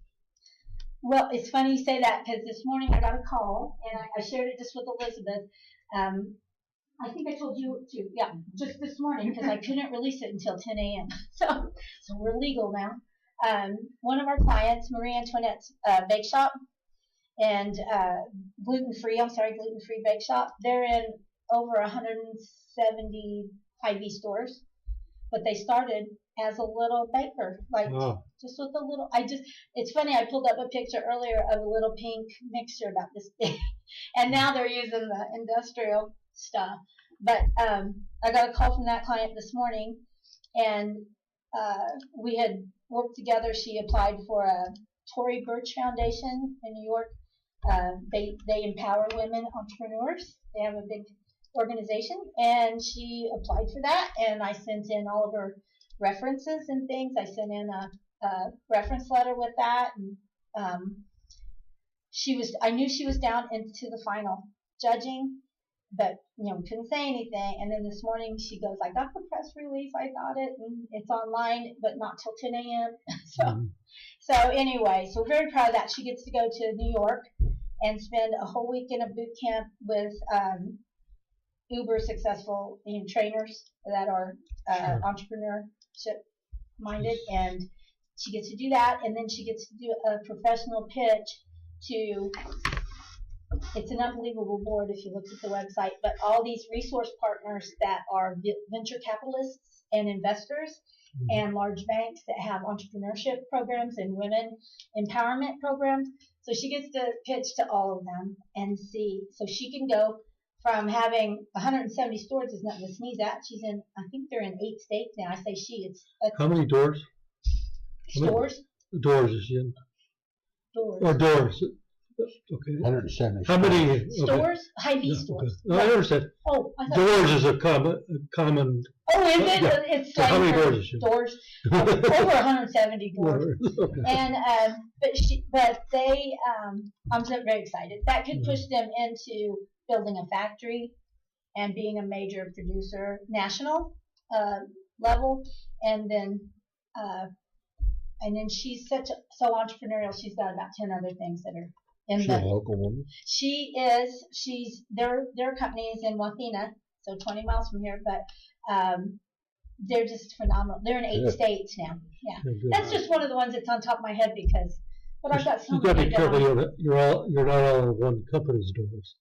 Well, it's funny you say that, because this morning I got a call, and I shared it just with Elizabeth. I think I told you too. Yeah, just this morning, because I couldn't release it until 10 a.m. So we're legal now. One of our clients, Marie Antoinette's bake shop, and gluten-free bake shop. They're in over 170 Hy-Vee stores, but they started as a little baker, just with a little. It's funny. I pulled up a picture earlier of a little pink mixture about this big, and now they're using the industrial stuff. But I got a call from that client this morning, and we had worked together. She applied for a Tory Burch Foundation in New York. They empower women entrepreneurs. They have a big organization, and she applied for that. And I sent in all of her references and things. I sent in a reference letter with that, and I knew she was down into the final judging, but couldn't say anything. And then this morning she goes, I got the press release, I got it, and it's online, but not till 10 a.m. So anyway, so we're very proud of that. She gets to go to New York and spend a whole week in a boot camp with uber successful trainers that are entrepreneurship minded, and she gets to do that, and then she gets to do a professional pitch to. It's an unbelievable board if you look at the website, but all these resource partners that are venture capitalists and investors and large banks that have entrepreneurship programs and women empowerment programs. So she gets to pitch to all of them and see. So she can go from having 170 stores is nothing to sneeze at. She's in, I think they're in 8 states now. I say she. How many doors? Stores? Doors is she in? Doors. Or doors. Okay. 170. How many? Stores? Hy-Vee Yeah, stores. okay. No, I understand. Oh, I thought. Doors is a common. Oh, is it? Yeah. It's So like how many doors is she? Doors. Over 170 doors. Okay. And but they, I'm so very excited. That could push them into building a factory and being a major producer, national level, and then she's so entrepreneurial. She's got about 10 other things that are in She's a local woman. She's their company is in Wathena, so 20 miles from here, but they're just phenomenal. They're in 8 states now. Yeah, that's just one of the ones that's on top of my head because. But I've got so You've got to many. be careful. You're not all in one company's doors.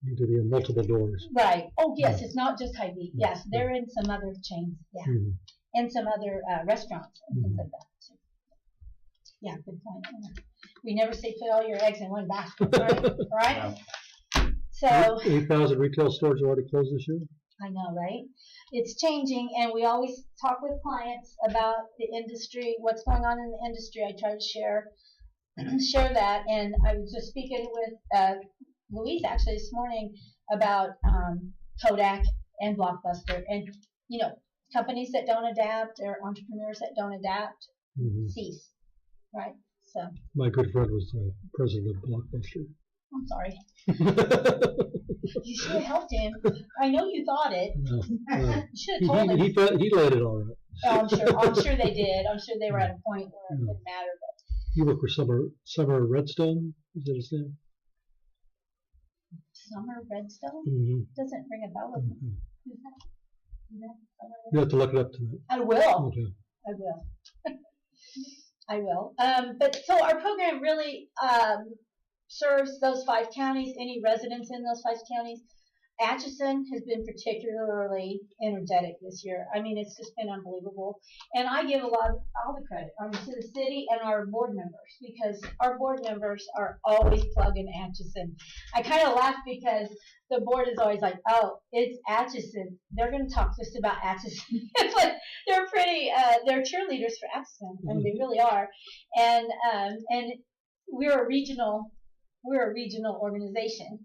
You need to be in multiple doors. Right. Oh yes, it's not just Hy-Vee. Yes, they're in some other chains. Yeah, and some other restaurants and things like that. So, yeah, good point. We never say put all your eggs in one basket, right? Right. Yeah. So 8,000 retail stores already closed this year. I know, right? It's changing, and we always talk with clients about the industry, what's going on in the industry. I try to share that, and I was just speaking with Louise actually this morning about Kodak and Blockbuster, and companies that don't adapt or entrepreneurs that don't adapt cease, right? So my good friend was president of Blockbuster. I'm sorry. You should have helped him. I know you thought it. No. You should have told him. He laid it all right. Oh, I'm sure they did. I'm sure they were at a point where it didn't matter. But He worked for Summer Redstone. Is that his name? Summer Redstone doesn't ring a bell with me. Who's that? You have to look it up tonight. I will. Okay. I will. I will. But so our program really serves those 5 counties, any residents in those 5 counties. Atchison has been particularly energetic this year. I mean, it's just been unbelievable. And I give all the credit to the city and our board members, because our board members are always plugging Atchison. I kind of laugh because the board is always like, oh, it's Atchison. They're going to talk just about Atchison. It's like they're they're cheerleaders for Atchison. I mean, they really are. And we're a regional organization.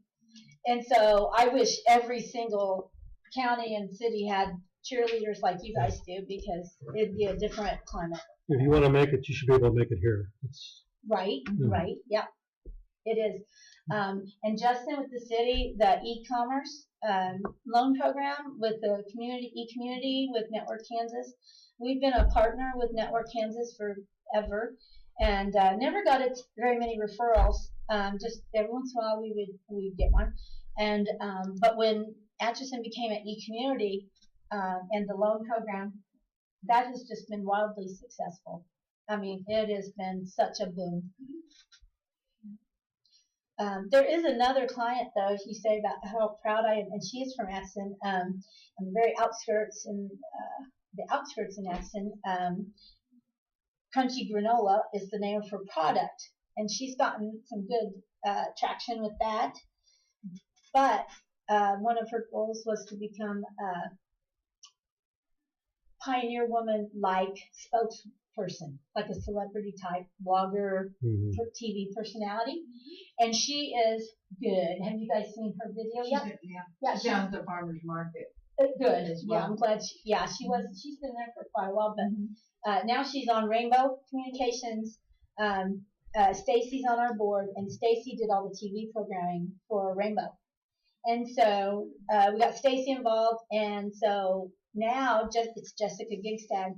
And so I wish every single county and city had cheerleaders like you guys do, because it'd be a different climate. If you want to make it, you should be able to make it here. Right, yeah, it is. And Justin with the city, the e-commerce loan program with the e-community with Network Kansas. We've been a partner with Network Kansas forever, and never got very many referrals. Just every once in a while we'd get one. And but when Atchison became an e-community and the loan program, that has just been wildly successful. I mean, it has been such a boom. There is another client, though, if you say about how proud I am, and she is from Atchison, on the very outskirts, in Atchison. Crunchy Granola is the name of her product, and she's gotten some good traction with that. But one of her goals was to become a pioneer woman-like spokesperson, like a celebrity type blogger, TV personality, and she is good. Have you guys seen her video yet? Yeah, she's down at the farmers market. Good. As well. Yeah, I'm glad. She's been there for quite a while, but now she's on Rainbow Communications. Stacy's on our board, and Stacy did all the TV programming for Rainbow. And so we got Stacy involved, and so now it's Jessica Gigstad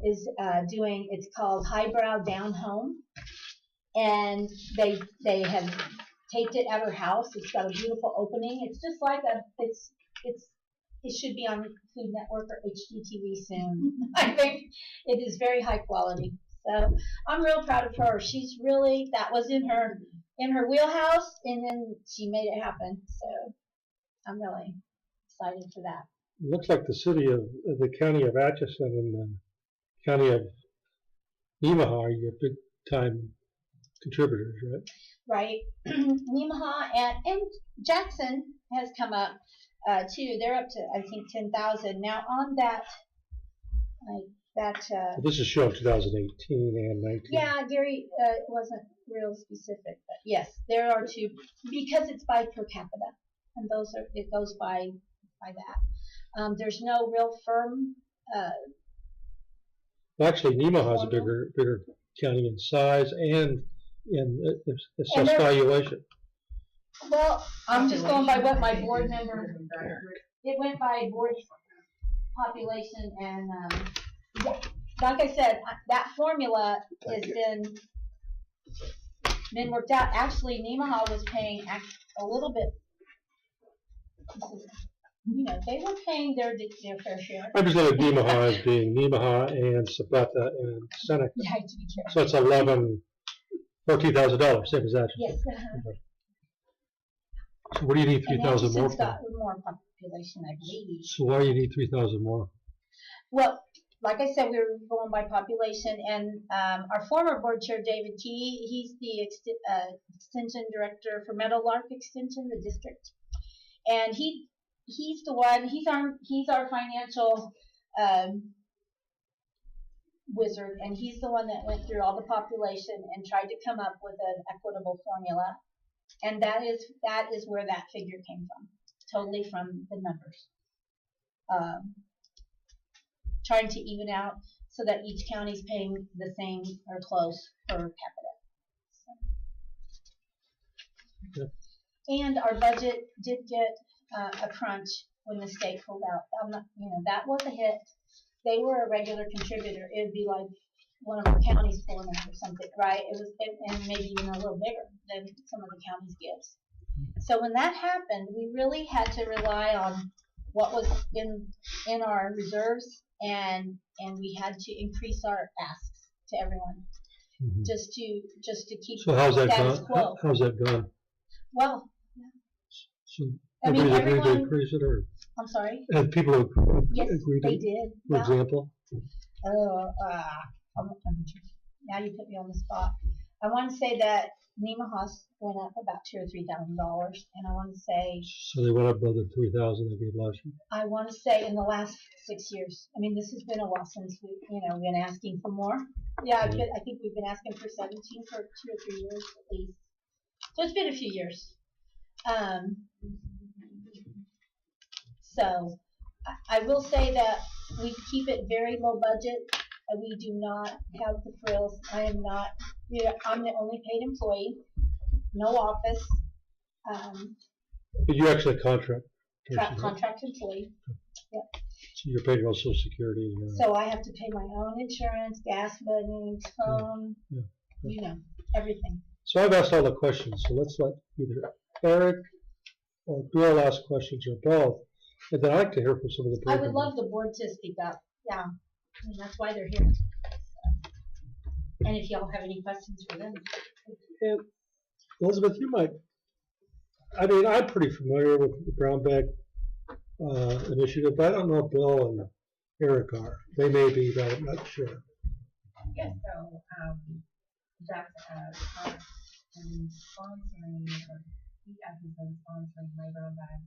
is doing. It's called Highbrow Down Home, and they have taped it at her house. It's got a beautiful opening. It's just like it should be on Food Network or HGTV soon. I think it is very high quality. So I'm real proud of her. She's really, that was in her wheelhouse, and then she made it happen. So I'm really excited for that. It looks like the county of Atchison and the county of Nemaha are your big time contributors, right? Right. Nemaha and Jackson has come up too. They're up to, I think, 10,000 now on that. This is showing 2018 and 19. Yeah, Gary wasn't real specific, but yes, there are two, because it's by per capita, and it goes by that. There's no real firm. Well, actually, Nemaha is a bigger county in size and in assessed valuation. Well, I'm just going by what my board member. It went by board population, and like I said, that formula has been worked out. Actually, Nemaha was paying a little bit. They were paying their fair share. I presented Nemaha as being Nemaha and Sabetha and Seneca. You have to be careful. So it's $14,000, same as that. Yes. So what do you need 3,000 more for? Got more population, I believe. So why do you need 3,000 more? Well, like I said, we were going by population, and our former board chair, David Key, he's the extension director for Meadowlark Extension, the district, and he's the one. He's our financial wizard, and he's the one that went through all the population and tried to come up with an equitable formula, and that is where that figure came from, totally from the numbers. Trying to even out so that each county's paying the same or close per capita. So. Okay. And our budget did get a crunch when the state pulled out. That was a hit. They were a regular contributor. It would be like one of our counties pulling out or something, right? And maybe even a little bigger than some of the counties' gifts. So when that happened, we really had to rely on what was in our reserves. And we had to increase our asks to everyone, just to keep so how's that status gone? quo. How's that gone? Well, so I mean, Everybody agreed to everyone, increase it, or I'm sorry? had people Yes, agreed to they it? did. For Now, example? Now you put me on the spot. I want to say that Nema Haas went up about $2,000 or $3,000, and I want to say So they went up by the 3,000 they gave last year. I want to say in the last 6 years. I mean, this has been a while since we've been asking for more. Yeah, I think we've been asking for 17 for 2 or 3 years at least. So it's been a few years. So I will say that we keep it very low budget. We do not have the frills. I am not. I'm the only paid employee. No office. But you actually contract. person, right? Contract employee. Yep. So you're paying your own Social Security. So I have to pay my own insurance, gas money, phone, everything. So I've asked all the questions, so let's let either Eric or Bill ask questions or both. And then I'd like to hear from some of the board I would members. love the board to speak up. Yeah. I mean, that's why they're here. And if y'all have any questions for them. And Elizabeth, you might, I mean, I'm pretty familiar with the brown bag initiative, but I don't know if Bill and Eric are. They may be, but I'm not sure. Yes, so Jack's been sponsoring, or EF has been sponsoring my brown bag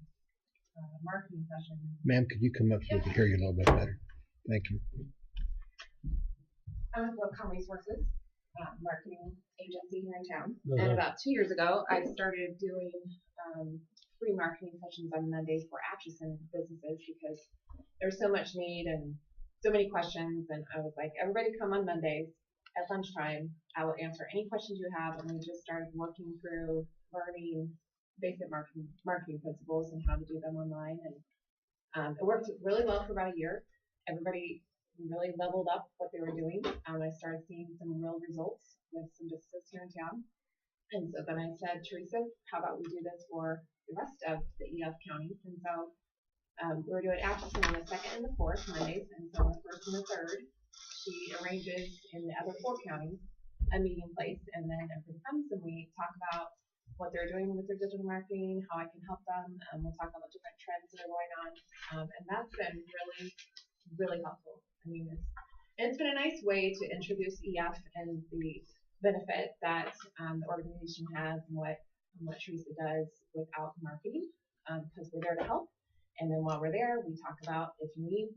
marketing session. Ma'am, could you come up so we can hear you a little bit better? Thank you. I'm with Welcome Resources, marketing agency here in town. And about 2 years ago, I started doing free marketing sessions on Mondays for Atchison businesses because there's so much need and so many questions. And I was like, everybody come on Mondays at lunchtime. I will answer any questions you have. And we just started working through learning basic marketing principles and how to do them online. And it worked really well for about a year. Everybody really leveled up what they were doing. I started seeing some real results with some businesses here in town. And so then I said, Teresa, how about we do this for the rest of the EF counties? And so we were doing Atchison on the 2nd and the 4th Mondays. And so on the 1st and the 3rd, she arranges in the other 4 counties a meeting place. And then everybody comes and we talk about what they're doing with their digital marketing, how I can help them. We'll talk about different trends that are going on. And that's been really, really helpful. I mean, it's been a nice way to introduce EF and the benefit that the organization has and what Teresa does without marketing, because we're there to help. And then while we're there, we talk about if you need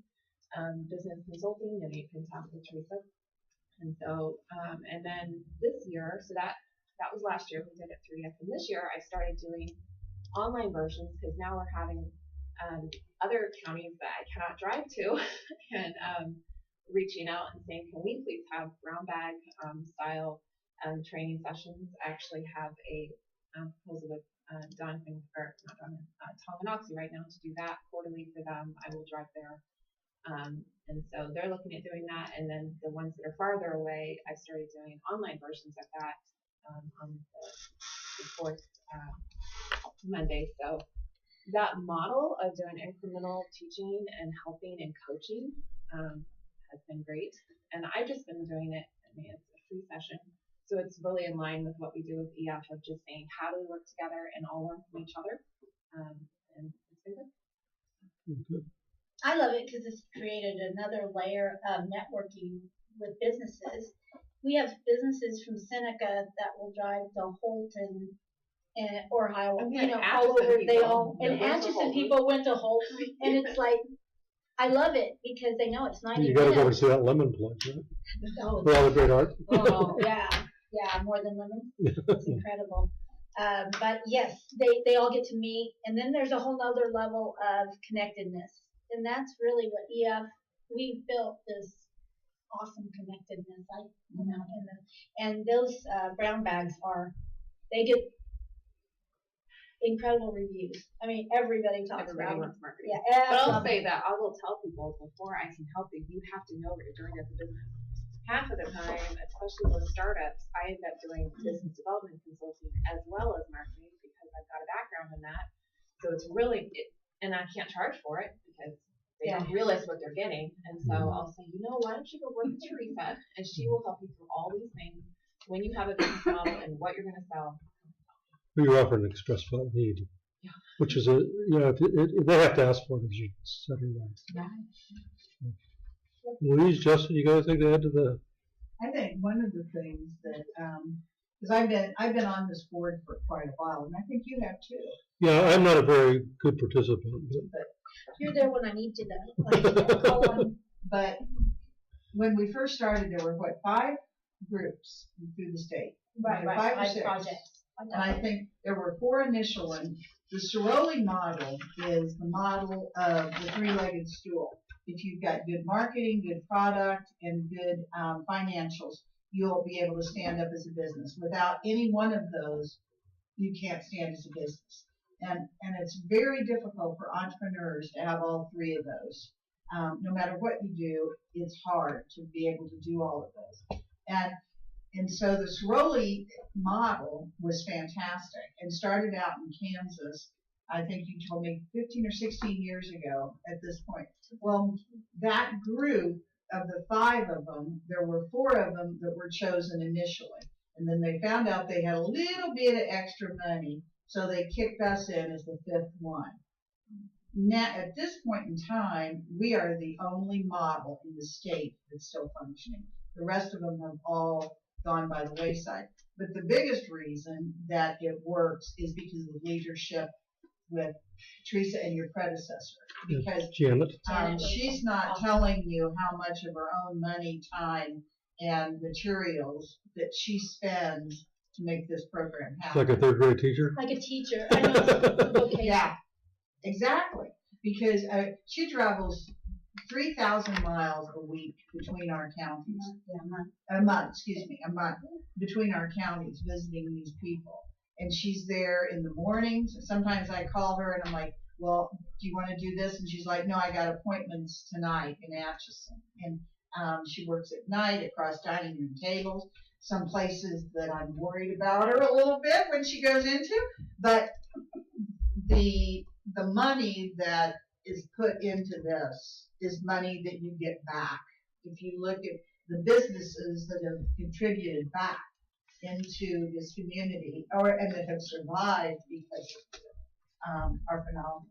business consulting, then you can talk with Teresa. And so, and then this year, so that was last year, we did it through EF. And this year, I started doing online versions because now we're having other counties that I cannot drive to and reaching out and saying, can we please have brown bag style training sessions? I actually have a proposal with Tom and Oxy right now to do that quarterly for them. I will drive there. And so they're looking at doing that. And then the ones that are farther away, I started doing online versions of that on the 4th Monday. So that model of doing incremental teaching and helping and coaching has been great. And I've just been doing it. I mean, it's a free session. So it's really in line with what we do with EF of just saying, how do we work together and all learn from each other? And it's been good. I love it because it's created another layer of networking with businesses. We have businesses from Seneca that will drive to Holton or Ohio, all over. And Atchison people went to Holton, and it's like, I love it because they know it's 90 You minutes. got to go and see that lemon place, right? Oh, With all the great art. oh yeah, more than lemon. It's incredible. But yes, they all get to meet, and then there's a whole other level of connectedness, and that's really what EF we've built this awesome connectedness. And those brown bags they get incredible reviews. I mean, everybody talks about them. Wants marketing. Yeah, but I'll say that I will tell people before I can help you have to know what you're doing as a business. Half of the time, especially with startups, I end up doing business development consulting as well as marketing because I've got a background in that. So it's really, and I can't charge for it because they don't realize what they're getting. And so I'll say, why don't you go work with Teresa and she will help you through all these things when you have a business model and what you're going to sell. You offer an express file need. which is if they have to ask for it, as you said earlier. Louise, Justin, you got anything to add to the? I think one of the things that, because I've been on this board for quite a while, and I think you have too. Yeah, I'm not a very good participant, But You're there when I need you though. but when we first started, there were 5 groups through the state. Right, There were right, 5 or 6. projects. And I think there were 4 initial ones. The Ciroli model is the model of the 3-legged stool. If you've got good marketing, good product, and good financials, you'll be able to stand up as a business. Without any one of those, you can't stand as a business. And it's very difficult for entrepreneurs to have all 3 of those. No matter what you do, it's hard to be able to do all of those. And so the Ciroli model was fantastic and started out in Kansas. I think you told me 15 or 16 years ago at this point. Well, that group of the 5 of them, there were 4 of them that were chosen initially. And then they found out they had a little bit of extra money, so they kicked us in as the 5th one. Now, at this point in time, we are the only model in the state that's still functioning. The rest of them have all gone by the wayside. But the biggest reason that it works is because of the leadership with Teresa and your predecessor. Because Janet. she's not telling you how much of her own money, time, and materials that she spends to make this program happen. Like a 3rd grade teacher? Like a teacher. I know it's vocation. Yeah, exactly. Because she travels 3,000 miles a week between our counties. A month, between our counties visiting these people. And she's there in the mornings. Sometimes I call her and I'm like, well, do you want to do this? And she's like, no, I got appointments tonight in Atchison. And she works at night across dining room tables. Some places that I'm worried about her a little bit when she goes into. But the money that is put into this is money that you get back. If you look at the businesses that have contributed back into this community, and that have survived because of it, are phenomenal.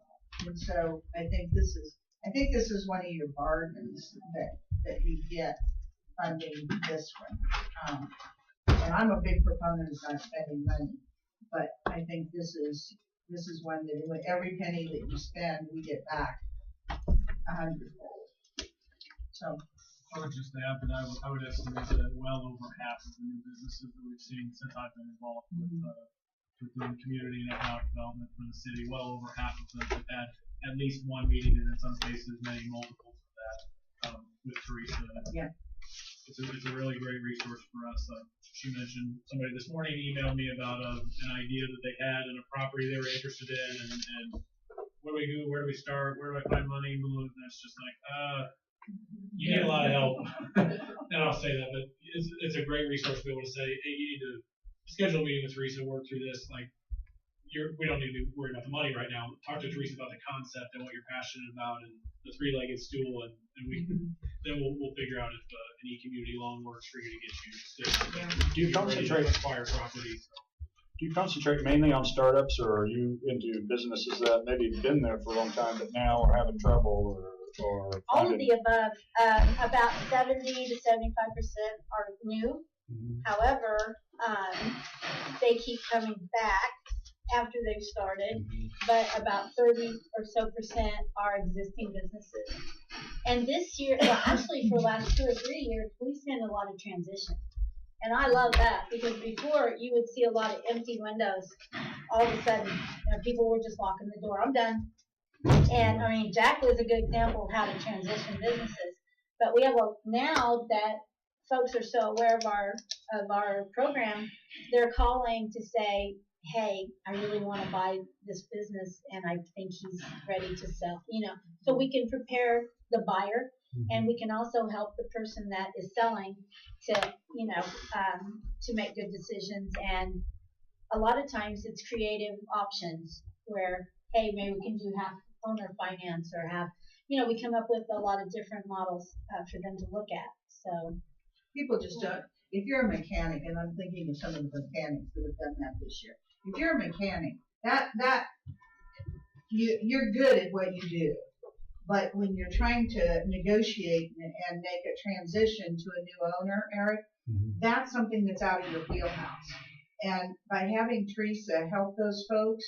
And so I think this is one of your bargains that you get funding this one. And I'm a big proponent of not spending money, but I think this is one that with every penny that you spend, we get back 100-fold. So. I would just add that I would estimate that well over half of the new businesses that we've seen since I've been involved with doing community and economic development for the city, well over half of them have had at least one meeting, and in some cases many multiples of that with Teresa. Yeah. It's a really great resource for us. She mentioned somebody this morning emailed me about an idea that they had and a property they were interested in, and what do we do? Where do we start? Where do I find money? And it's just like, you need a lot of help. And I'll say that, but it's a great resource to be able to say, hey, you need to schedule a meeting with Teresa, work through this. Like, we don't need to worry about the money right now. Talk to Teresa about the concept and what you're passionate about and the 3-legged stool, and then we'll figure out if an e-community loan works for you to get you Do you concentrate acquire property? Do you concentrate mainly on startups, or are you into businesses that maybe have been there for a long time but now are having trouble, or all of the above? About 70 to 75% are new. However, they keep coming back after they've started, but about 30 or so % are existing businesses. And this year, well, actually for the last 2 or 3 years, we've seen a lot of transition. And I love that, because before you would see a lot of empty windows. All of a sudden, people were just locking the door. I'm done. And I mean, Jack was a good example of how to transition businesses. But we have now that folks are so aware of our program, they're calling to say, hey, I really want to buy this business and I think he's ready to sell, so we can prepare the buyer, and we can also help the person that is selling to, to make good decisions. And a lot of times it's creative options where, hey, maybe we can do half owner finance, or have, we come up with a lot of different models for them to look at. So people just don't. If you're a mechanic, and I'm thinking of some of the mechanics that have done that this year. If you're a mechanic, that you're good at what you do. But when you're trying to negotiate and make a transition to a new owner, Eric, that's something that's out of your wheelhouse. And by having Teresa help those folks,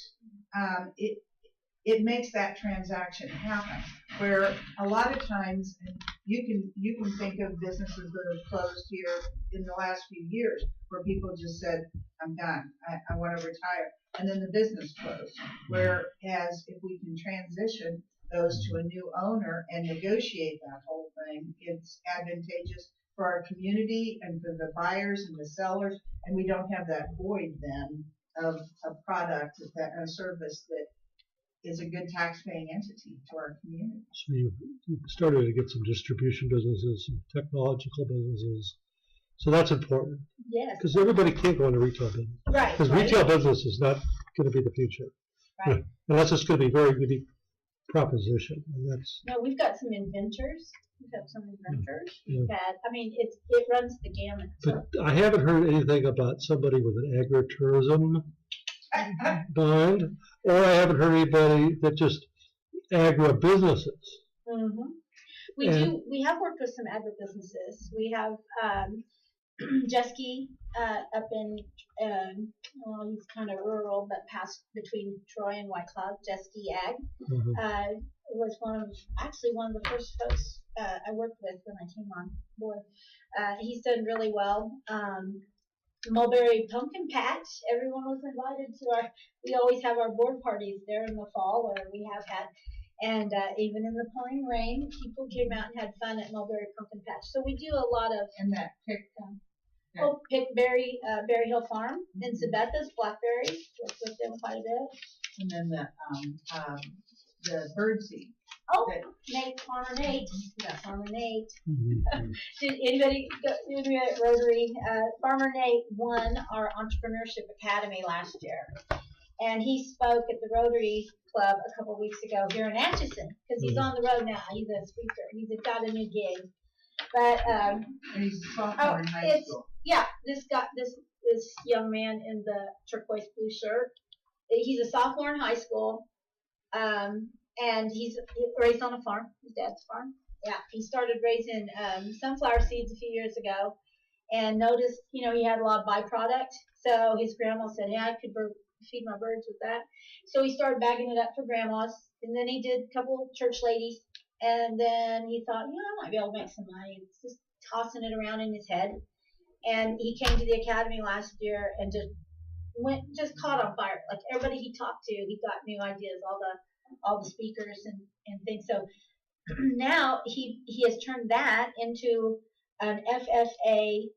it makes that transaction happen. Where a lot of times you can think of businesses that have closed here in the last few years where people just said, I'm done, I want to retire, and then the business closed. Whereas if we can transition those to a new owner and negotiate that whole thing, it's advantageous for our community and for the buyers and the sellers, and we don't have that void then of a product, a service that is a good tax-paying entity to our community. So you started to get some distribution businesses, some technological businesses. So that's important. Yes. Because everybody can't go into retail business. Right. Because retail business is not going to be the future. Right. Unless it's going to be a very unique proposition. And that's. No, we've got some inventors. We've got some inventors. Yeah. We've had, I mean, it runs the gamut. But I haven't heard anything about somebody with an agritourism bind, or I haven't heard anybody that just agribusinesses. Mm-hmm. We have worked with some agribusinesses. We have Jesky up in well, he's kind of rural, but past between Troy and White Cloud. Jesky Ag was one of the first folks I worked with when I came on board. He's done really well. Mulberry Pumpkin Patch, everyone was invited to we always have our board parties there in the fall where we have had, and even in the pouring rain, people came out and had fun at Mulberry Pumpkin Patch. So we do a lot of, And that pick, Pickberry, Berry Hill Farm in Sabetha's blackberries, worked with them quite a bit. and then the birdseed. Oh, Nate, Farmer Nate, Farmer Nate. Mm-hmm. Did anybody at Rotary? Farmer Nate won our Entrepreneurship Academy last year, and he spoke at the Rotary Club a couple weeks ago here in Atchison because he's on the road now. He's a speaker. He's got a new gig, but And he's a sophomore in high school. yeah, this young man in the turquoise blue shirt. He's a sophomore in high school. And he's raised on a farm, his dad's farm. Yeah, he started raising sunflower seeds a few years ago and noticed, he had a lot of byproduct. So his grandma said, hey, I could feed my birds with that. So he started bagging it up for grandmas. And then he did a couple of church ladies. And then he thought, I might be able to make some money. It's just tossing it around in his head. And he came to the academy last year and just caught on fire. Like everybody he talked to, he got new ideas, all the speakers and things. So now he has turned that into an FFA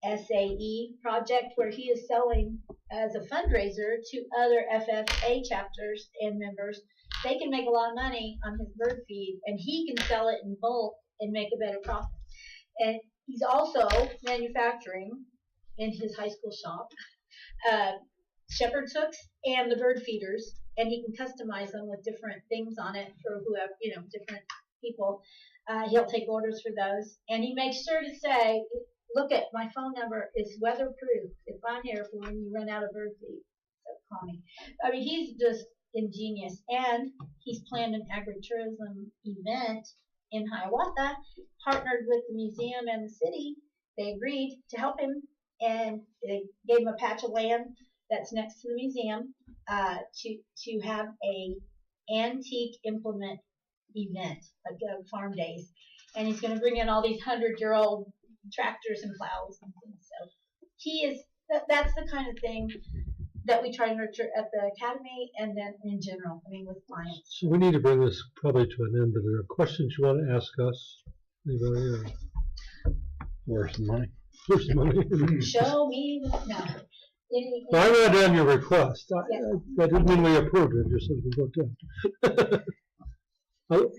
SAE project where he is selling as a fundraiser to other FFA chapters and members. They can make a lot of money on his bird feed, and he can sell it in bulk and make a better profit. And he's also manufacturing in his high school shop shepherd's hooks and the bird feeders, and he can customize them with different things on it for whoever, different people. He'll take orders for those, and he makes sure to say, look, at my phone number is weatherproof. It's on here for when you run out of bird feed, so call me. I mean, he's just ingenious, and he's planned an agritourism event in Hiawatha, partnered with the museum and the city. They agreed to help him, and they gave him a patch of land that's next to the museum to have a antique implement event, like farm days. And he's going to bring in all these 100-year-old tractors and plows and things. So that's the kind of thing that we try to nurture at the academy and then in general, with clients. So we need to bring this probably to an end, but there are questions you want to ask us? Anybody? Where's the money? Where's the money? Show me no. Well, I read down your request. Yes. I didn't mean we approved it, just said we looked at.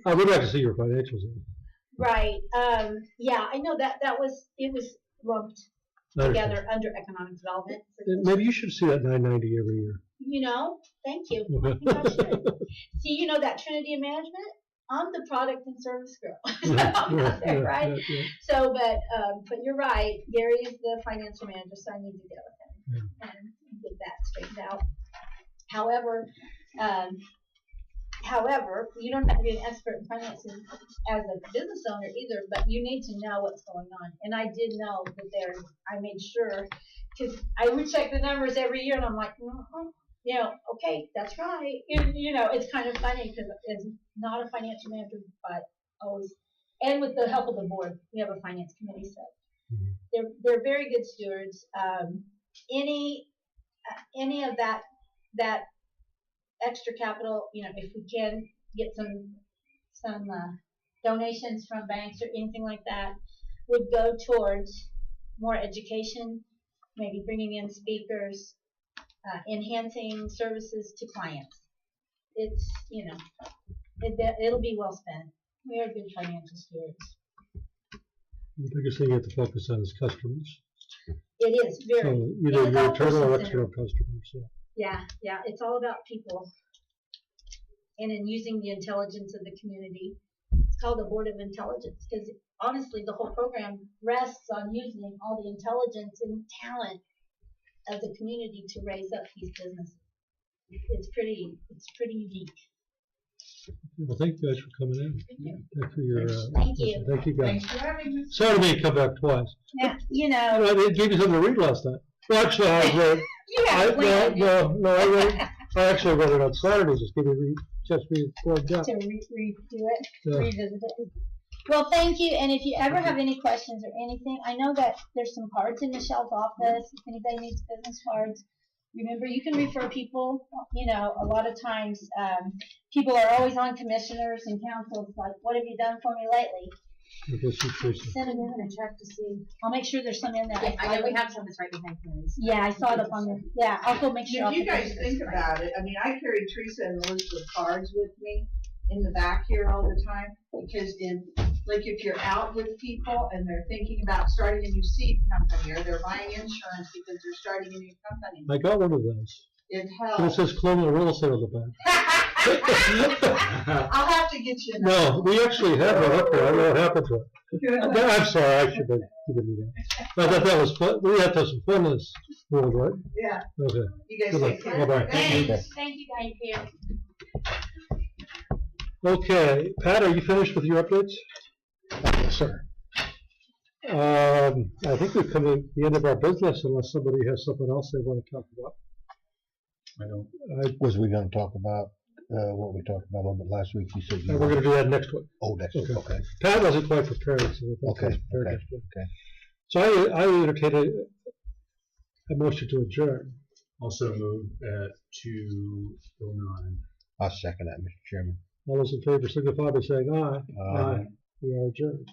I would like to see your financials. Right. Yeah, I know that it was lumped together under economic development. Maybe you should see that 990 every year. Thank you. I think I should. See, that Trinity of Management, I'm the product and service girl. I'm not there, right? Yeah. So, but you're right. Gary is the financial manager, so I need to get with him and get that straightened out. However, However, you don't have to be an expert in finances as a business owner either, but you need to know what's going on. And I did know that I made sure, because I would check the numbers every year, and I'm like, okay, that's right. And, it's kind of funny because it's not a financial manager, but always, and with the help of the board, we have a finance committee, so they're very good stewards. Any of that extra capital, if we can get some donations from banks or anything like that, would go towards more education, maybe bringing in speakers, enhancing services to clients. It's, it'll be well spent. We are good financial stewards. The biggest thing you have to focus on is customers. It is very. So either it's your all internal or person-centered. external customers. So. Yeah, it's all about people. And in using the intelligence of the community. It's called the Board of Intelligence because honestly, the whole program rests on using all the intelligence and talent of the community to raise up these businesses. It's pretty unique. Well, thank you guys for coming in. Thank you. Thanks for your, Thank you. Thank you guys. Thanks for having us. Sorry to make you come back twice. Yeah, I gave you something to read last night. Well, actually, I read. you have planned I actually read it on Saturday. Just give me just read it down. to redo it, Yeah. revisit it. Well, thank you. And if you ever have any questions or anything, I know that there's some cards in the shelf office. If anybody needs business cards, remember you can refer people. A lot of times people are always on commissioners and councils like, what have you done for me lately? Send them in and check to see. I'll make sure there's some in there. Yeah, I know we have some that's right behind Mary's. Yeah, I saw it up on there. Yeah, I'll go make sure. If you guys think about it, I mean, I carry Teresa and Elizabeth cards with me in the back here all the time because if you're out with people and they're thinking about starting a new seed company or they're buying insurance because they're starting a new company, I got one of those. it It helps. says Colonial Real Estate on the back. I'll have to get you another. No, we actually have one up there. I don't know what happened to it. I'm sorry, I should have given you that. I thought that was fun. We had to have some fun in this world, right? Yeah, Okay. you guys Good luck. take care. Bye-bye. Thanks. Thank you guys. Okay, Pat, are you finished with your updates? Yes, sir. I think we've come to the end of our business unless somebody has something else they want to talk about. I don't. Was we going to talk about what we talked about a little bit last week? You said We're going to do that next week. Oh, next week. Okay. Pat wasn't quite prepared, so we'll Okay. prepare Okay. next week. Okay. So I entertained a motion to adjourn. Also move at 2:09. I'll second that, Mr. Chairman. All those in favor signify by saying aye. Aye. We are adjourned.